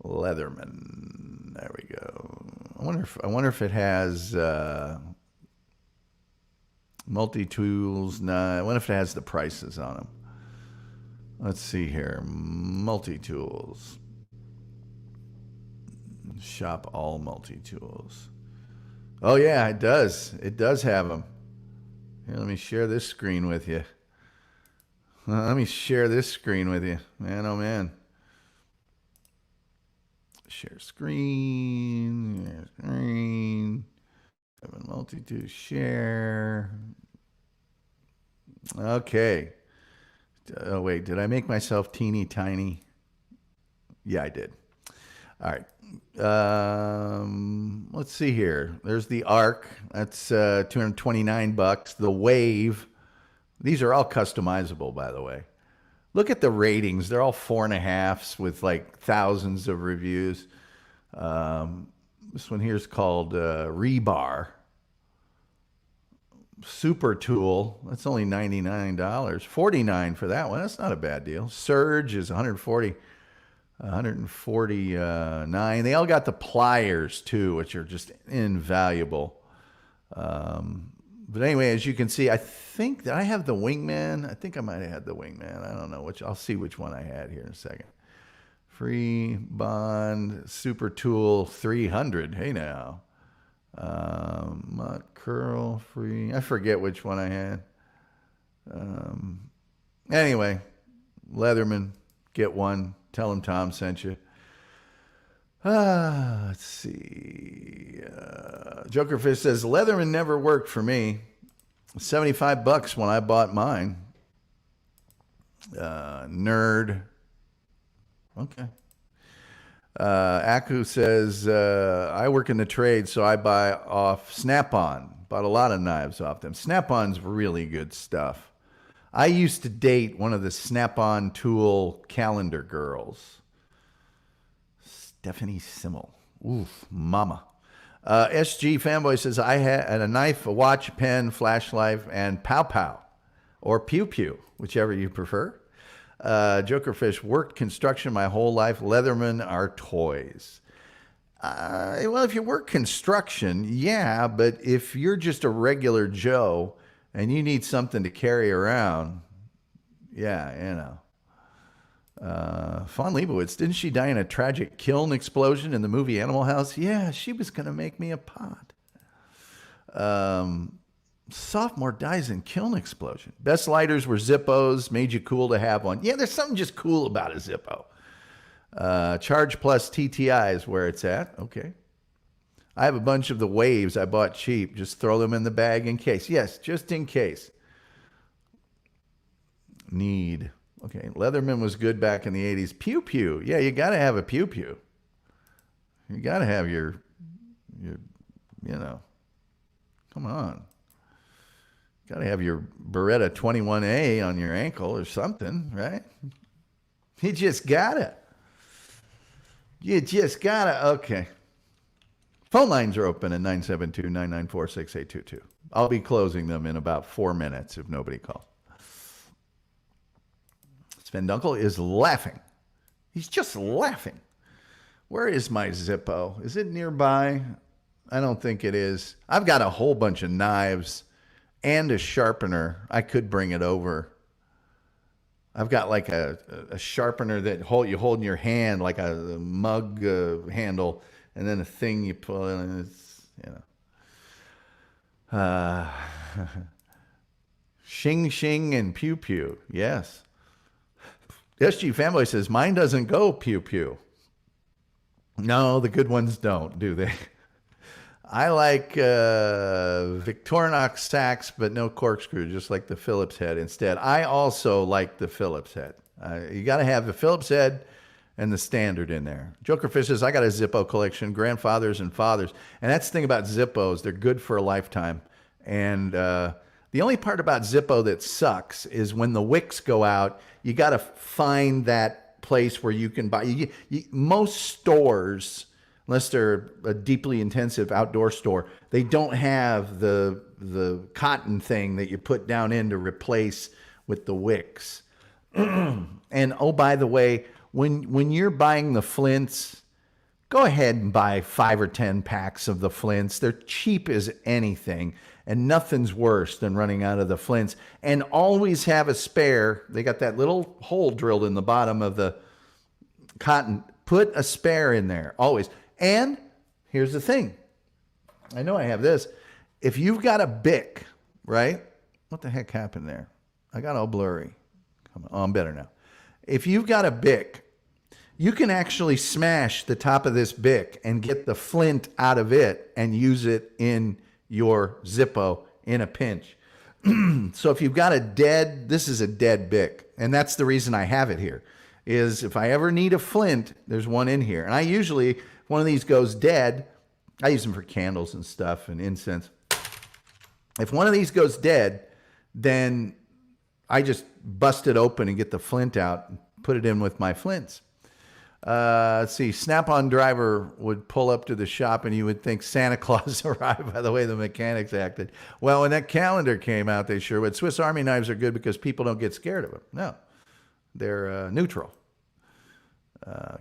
Leatherman. There we go. I wonder if it has multi-tools. I wonder if it has the prices on them. Let's see here. Multi-tools. Shop all multi-tools. Oh, yeah, it does. It does have them. Here, let me share this screen with you. Man, oh, man. Share screen. Have a multi-tool share. Okay. Oh, wait. Did I make myself teeny tiny? Yeah, I did. All right. Let's see here. There's the Arc. That's $229. The Wave. These are all customizable, by the way. Look at the ratings. They're all 4.5s with like thousands of reviews. This one here is called Rebar. Super Tool. That's only $99. $49 for that one. That's not a bad deal. Surge is $149. They all got the pliers too, which are just invaluable. But anyway, as you can see, I think that I have the Wingman. I think I might have had the Wingman. I don't know which. I'll see which one I had here in a second. Free Bond Super Tool 300. Hey now. Mutt Curl Free. I forget which one I had. Anyway, Leatherman, get one. Tell him Tom sent you. Let's see. Jokerfish says Leatherman never worked for me. $75 when I bought mine. Nerd. Okay. Aku says, I work in the trade, so I buy off Snap-on. Bought a lot of knives off them. Snap-on's really good stuff. I used to date one of the Snap-on tool calendar girls. Stephanie Simmel. Oof, mama. SG Fanboy says, I had a knife, a watch, a pen, flashlight, and pow pow. Or pew pew, whichever you prefer. Jokerfish, worked construction my whole life. Leatherman are toys. Well, if you work construction, yeah, but if you're just a regular Joe and you need something to carry around, yeah, you know. Fawn Leibowitz, didn't she die in a tragic kiln explosion in the movie Animal House? Yeah, she was going to make me a pot. Sophomore dies in kiln explosion. Best lighters were Zippos, made you cool to have one. Yeah, there's something just cool about a Zippo. Charge Plus TTI is where it's at. Okay. I have a bunch of the Waves I bought cheap. Just throw them in the bag in case. Yes, just in case. Need. Okay, Leatherman was good back in the 80s. Pew Pew. Yeah, you got to have a Pew Pew. You got to have your, you know, come on. Got to have your Beretta 21A on your ankle or something, right? You just got to. You just got to. Okay. Phone lines are open at 972-994-6822. I'll be closing them in about 4 minutes if nobody calls. Sven Dunkel is laughing. He's just laughing. Where is my Zippo? Is it nearby? I don't think it is. I've got a whole bunch of knives and a sharpener. I could bring it over. I've got like a sharpener that you hold in your hand, like a mug handle, and then a thing you pull in, and it's, you know. Shing Shing and Pew Pew. Yes. SG Fanboy says, mine doesn't go pew pew. No, the good ones don't, do they? I like Victorinox sacks, but no corkscrew, just like the Phillips head instead. I also like the Phillips head. You got to have the Phillips head and the standard in there. Jokerfish says, I got a Zippo collection, grandfathers and fathers. And that's the thing about Zippos. They're good for a lifetime. And the only part about Zippo that sucks is when the wicks go out, you got to find that place where you can buy. Most stores, unless they're a deeply intensive outdoor store, they don't have the cotton thing that you put down in to replace with the wicks. And oh, by the way, when you're buying the flints, go ahead and buy 5 or 10 packs of the flints. They're cheap as anything, and nothing's worse than running out of the flints. And always have a spare. They got that little hole drilled in the bottom of the cotton. Put a spare in there, always. And here's the thing. I know I have this. If you've got a Bic, right? What the heck happened there? I got all blurry. Come on. Oh, I'm better now. If you've got a Bic, you can actually smash the top of this Bic and get the flint out of it and use it in your Zippo in a pinch. So if you've got this is a dead Bic. And that's the reason I have it here, is if I ever need a flint, there's one in here. And I usually, if one of these goes dead, I use them for candles and stuff and incense. If one of these goes dead, then I just bust it open and get the flint out and put it in with my flints. Let's see. Snap-on driver would pull up to the shop and you would think Santa Claus arrived by the way the mechanics acted. Well, when that calendar came out, they sure would. Swiss Army knives are good because people don't get scared of them. No, they're neutral.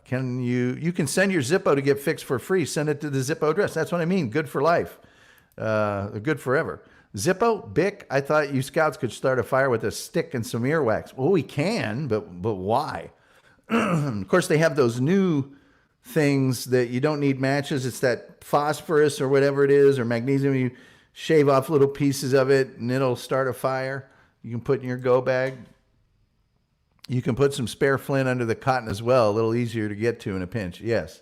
You can send your Zippo to get fixed for free. Send it to the Zippo address. That's what I mean. Good for life. Good forever. Zippo, Bic, I thought you scouts could start a fire with a stick and some earwax. Well, we can, but why? Of course, they have those new things that you don't need matches. It's that phosphorus or whatever it is, or magnesium. You shave off little pieces of it, and it'll start a fire. You can put in your go bag. You can put some spare flint under the cotton as well, a little easier to get to in a pinch. Yes.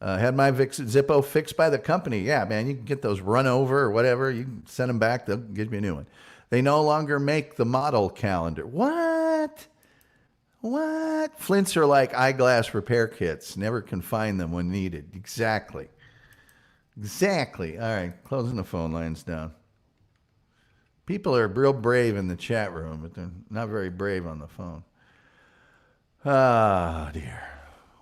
Had my Zippo fixed by the company. Yeah, man, you can get those run over or whatever. You can send them back. They'll give you a new one. They no longer make the model calendar. What? What? Flints are like eyeglass repair kits. Never can find them when needed. Exactly. Exactly. All right, closing the phone lines down. People are real brave in the chat room, but they're not very brave on the phone. Ah, dear.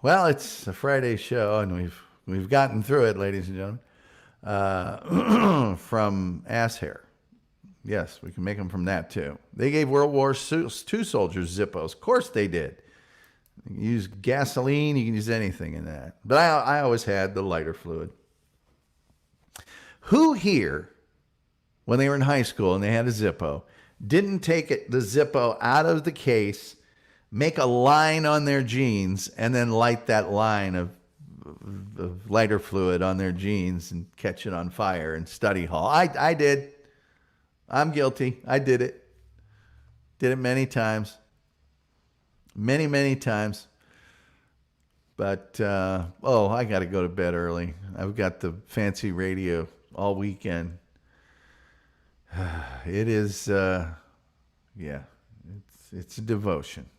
Well, it's a Friday show, and we've gotten through it, ladies and gentlemen. From ass hair. Yes, we can make them from that, too. They gave World War II soldiers Zippos. Of course they did. You can use gasoline. You can use anything in that. But I always had the lighter fluid. Who here, when they were in high school and they had a Zippo, didn't take the Zippo out of the case, make a line on their jeans, and then light that line of lighter fluid on their jeans and catch it on fire in study hall? I did. I'm guilty. I did it. Did it many times. Many, many times. But, I got to go to bed early. I've got the fancy radio all weekend. It is, it's a devotion.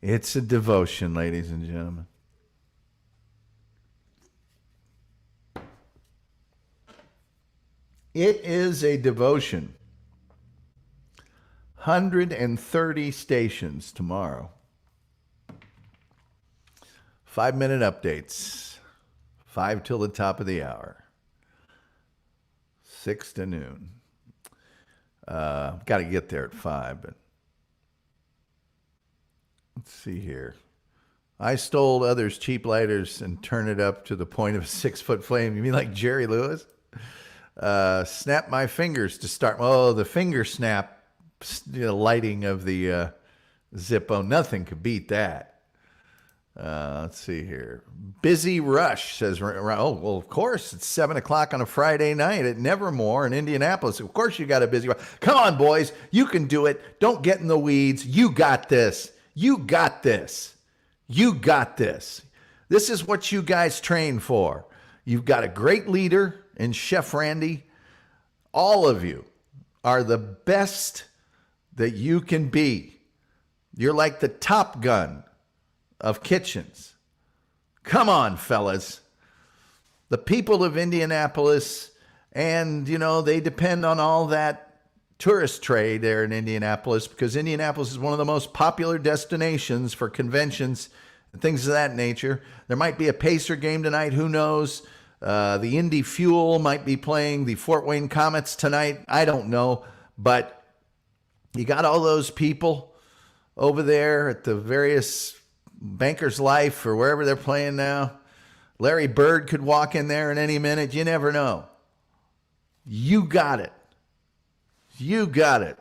It's a devotion, ladies and gentlemen. It is a devotion. 130 stations tomorrow. 5-minute updates. 5 till the top of the hour. 6 to noon. Got to get there at 5, but let's see here. I stole others' cheap lighters and turned it up to the point of a 6-foot flame. You mean like Jerry Lewis? Snap my fingers to start. Oh, the finger snap lighting of the Zippo. Nothing could beat that. Let's see here. Busy Rush says, oh, well, of course, it's 7 o'clock on a Friday night at Nevermore in Indianapolis. Of course you got a busy rush. Come on, boys. You can do it. Don't get in the weeds. You got this. You got this. You got this. This is what you guys train for. You've got a great leader in Chef Randy. All of you are the best that you can be. You're like the Top Gun of kitchens. Come on, fellas. The people of Indianapolis, and, they depend on all that tourist trade there in Indianapolis, because Indianapolis is one of the most popular destinations for conventions and things of that nature. There might be a Pacer game tonight. Who knows? The Indy Fuel might be playing the Fort Wayne Comets tonight. I don't know. But you got all those people over there at the various Banker's Life or wherever they're playing now. Larry Bird could walk in there in any minute. You never know. You got it. You got it.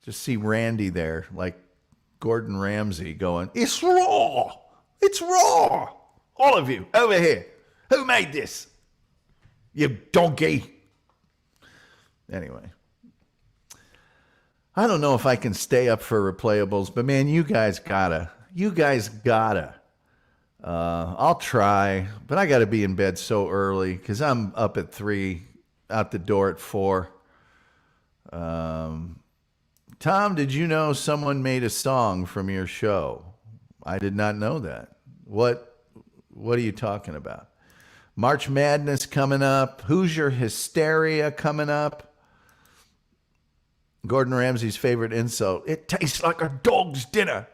Just see Randy there, like Gordon Ramsay, going, "It's raw. It's raw. All of you over here. Who made this? You donkey." Anyway. I don't know if I can stay up for replayables, but man, you guys gotta. I'll try, but I gotta be in bed so early because I'm up at 3, out the door at 4. Tom, did you know someone made a song from your show? I did not know that. What are you talking about? March Madness coming up. Hoosier Hysteria coming up. Gordon Ramsay's favorite insult. It tastes like a dog's dinner.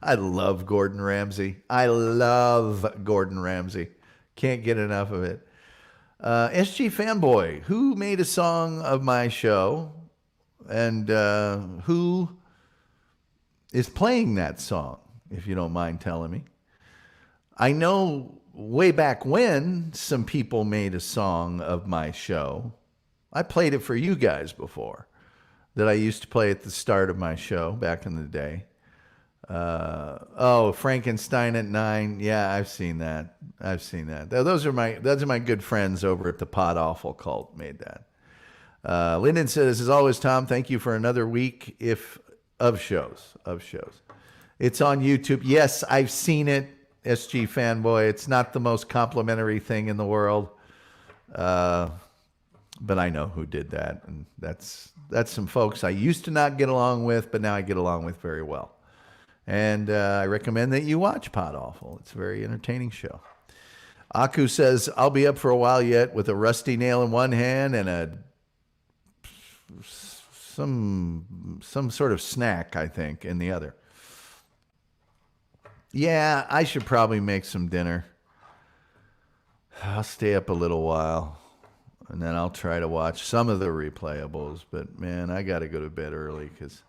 I love Gordon Ramsay. I love Gordon Ramsay. Can't get enough of it. SG Fanboy, who made a song of my show, and who is playing that song, if you don't mind telling me. I know way back when some people made a song of my show. I played it for you guys before, that I used to play at the start of my show back in the day. Frankenstein at 9. Yeah, I've seen that. Those are my good friends over at the Pod Awful Cult made that. Lyndon says, as always, Tom, thank you for another week of shows. It's on YouTube. Yes, I've seen it, SG Fanboy. It's not the most complimentary thing in the world. But I know who did that. And that's some folks I used to not get along with, but now I get along with very well. And I recommend that you watch Pod Awful. It's a very entertaining show. Aku says, I'll be up for a while yet with a rusty nail in one hand and some sort of snack, I think, in the other. Yeah, I should probably make some dinner. I'll stay up a little while, and then I'll try to watch some of the replayables. But, man, I got to go to bed early because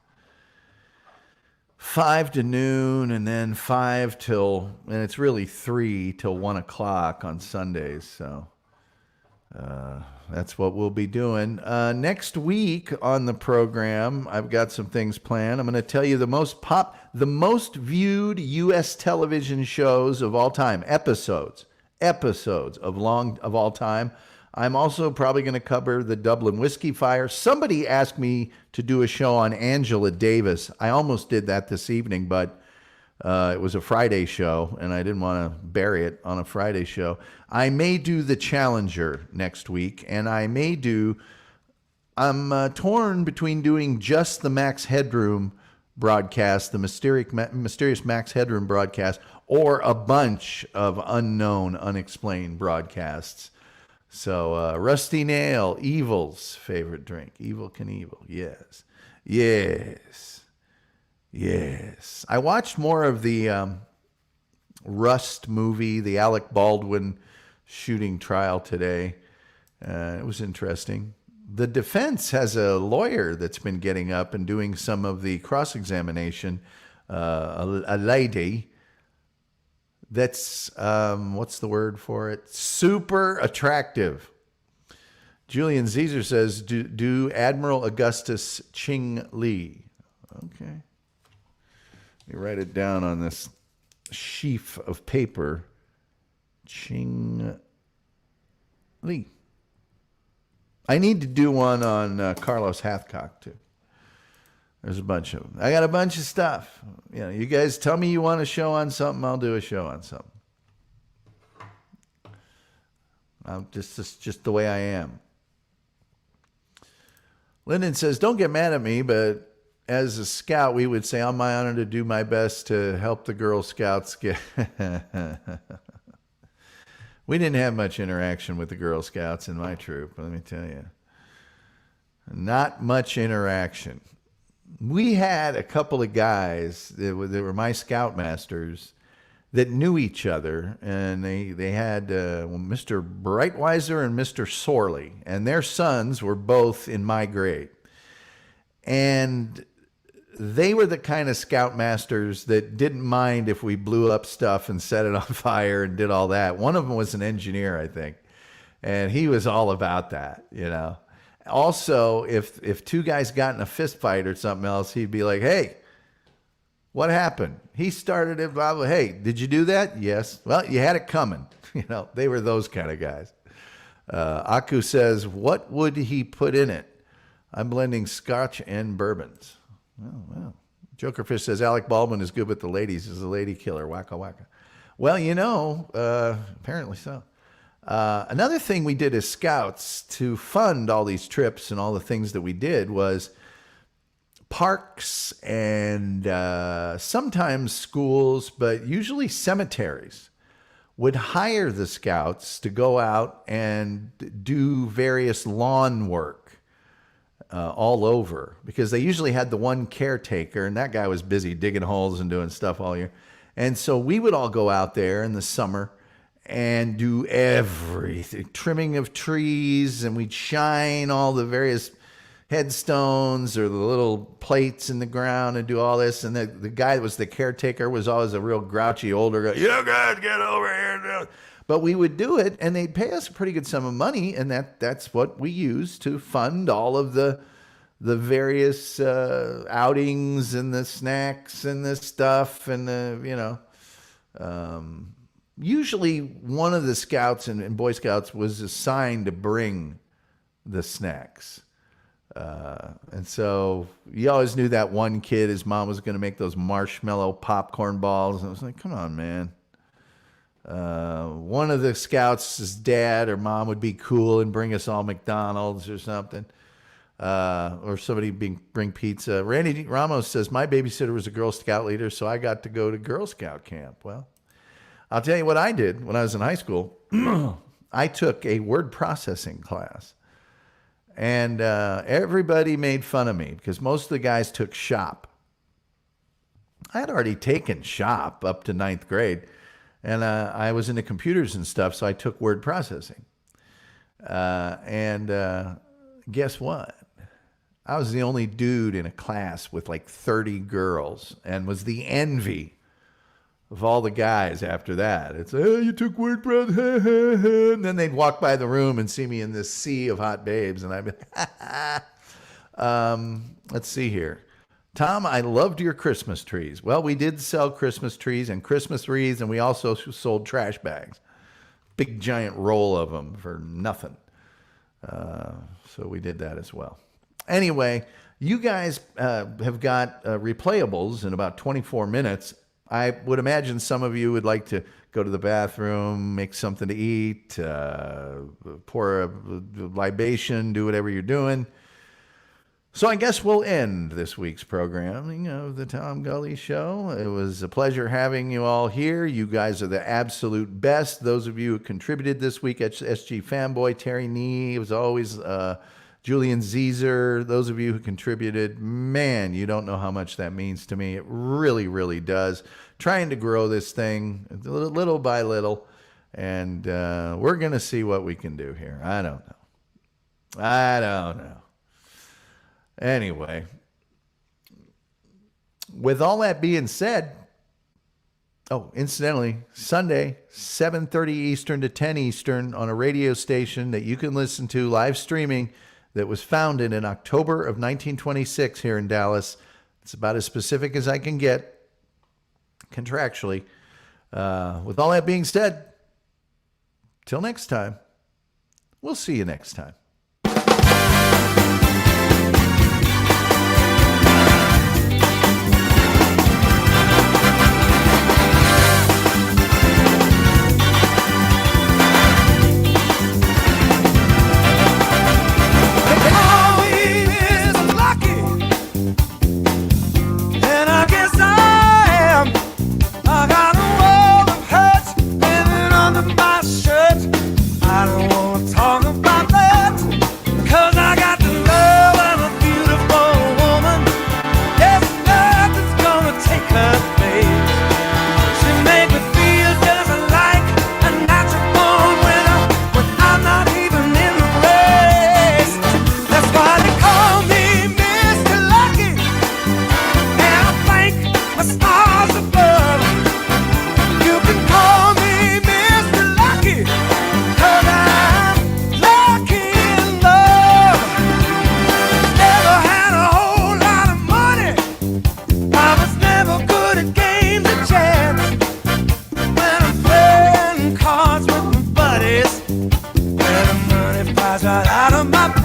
5 to noon and then 5 till, and it's really 3 till 1 o'clock on Sundays. So that's what we'll be doing. Next week on the program, I've got some things planned. I'm going to tell you the most viewed U.S. television shows of all time, episodes of all time. I'm also probably going to cover the Dublin Whiskey Fire. Somebody asked me to do a show on Angela Davis. I almost did that this evening, but it was a Friday show, and I didn't want to bury it on a Friday show. I may do The Challenger next week, and I'm torn between doing just the Max Headroom broadcast, the mysterious Max Headroom broadcast, or a bunch of unknown, unexplained broadcasts. So, Rusty Nail, Evil's favorite drink. Evil Knievel, yes. Yes. Yes. I watched more of the Rust movie, the Alec Baldwin shooting trial today. It was interesting. The defense has a lawyer that's been getting up and doing some of the cross-examination, a lady that's, what's the word for it? Super attractive. Julian Caesar says, do Admiral Augustus Ching Lee. Okay. Let me write it down on this sheaf of paper. Ching Lee. I need to do one on Carlos Hathcock, too. There's a bunch of them. I got a bunch of stuff. You know, you guys tell me you want a show on something, I'll do a show on something. Just the way I am. Lyndon says, don't get mad at me, but as a scout, we would say, on my honor to do my best to help the Girl Scouts get... We didn't have much interaction with the Girl Scouts in my troop, let me tell you. Not much interaction. We had a couple of guys that were my scoutmasters that knew each other, and they had Mr. Brightweiser and Mr. Sorley, and their sons were both in my grade. And they were the kind of scoutmasters that didn't mind if we blew up stuff and set it on fire and did all that. One of them was an engineer, I think, and he was all about that, you know. Also, if two guys got in a fist fight or something else, he'd be like, hey, what happened? He started it, blah, blah. Hey, did you do that? Yes. Well, you had it coming. You know, they were those kind of guys. Aku says, what would he put in it? I'm blending scotch and bourbons. Oh, wow. Jokerfish says, Alec Baldwin is good with the ladies. He's a lady killer. Waka waka. Well, you know, apparently so. Another thing we did as scouts to fund all these trips and all the things that we did was parks and sometimes schools, but usually cemeteries would hire the scouts to go out and do various lawn work all over, because they usually had the one caretaker, and that guy was busy digging holes and doing stuff all year. And so we would all go out there in the summer and do everything, trimming of trees, and we'd shine all the various headstones or the little plates in the ground and do all this. And the guy that was the caretaker was always a real grouchy older guy. You guys get over here. But we would do it, and they'd pay us a pretty good sum of money, and that's what we used to fund all of the various outings and the snacks and the stuff and the, you know. Usually one of the scouts and Boy Scouts was assigned to bring the snacks. And so you always knew that one kid, his mom was going to make those marshmallow popcorn balls. And I was like, come on, man. One of the scouts' dad or mom would be cool and bring us all McDonald's or something. Or somebody bring pizza. Randy Ramos says, my babysitter was a Girl Scout leader, so I got to go to Girl Scout camp. Well, I'll tell you what I did when I was in high school. I took a word processing class. And everybody made fun of me because most of the guys took shop. I had already taken shop up to 9th grade. And I was into computers and stuff, so I took word processing. And guess what? I was the only dude in a class with like 30 girls and was the envy of all the guys after that. It's, oh, you took word processing. And then they'd walk by the room and see me in this sea of hot babes. And I'd be let's see here. Tom, I loved your Christmas trees. Well, we did sell Christmas trees and Christmas wreaths, and we also sold trash bags. Big giant roll of them for nothing. So we did that as well. Anyway, you guys have got replayables in about 24 minutes. I would imagine some of you would like to go to the bathroom, make something to eat, pour a libation, do whatever you're doing. So I guess we'll end this week's programming of the Tom Gully Show. It was a pleasure having you all here. You guys are the absolute best. Those of you who contributed this week at SG Fanboy, Terry Nee, it was always Julian Zeezer. Those of you who contributed, man, you don't know how much that means to me. It really, really does. Trying to grow this thing little by little, and we're going to see what we can do here. I don't know. Anyway, with all that being said, oh, incidentally, Sunday, 7:30 Eastern to 10 Eastern on a radio station that you can listen to live streaming that was founded in October of 1926 here in Dallas. It's about as specific as I can get contractually. With all that being said, till next time, we'll see you next time. Right out of my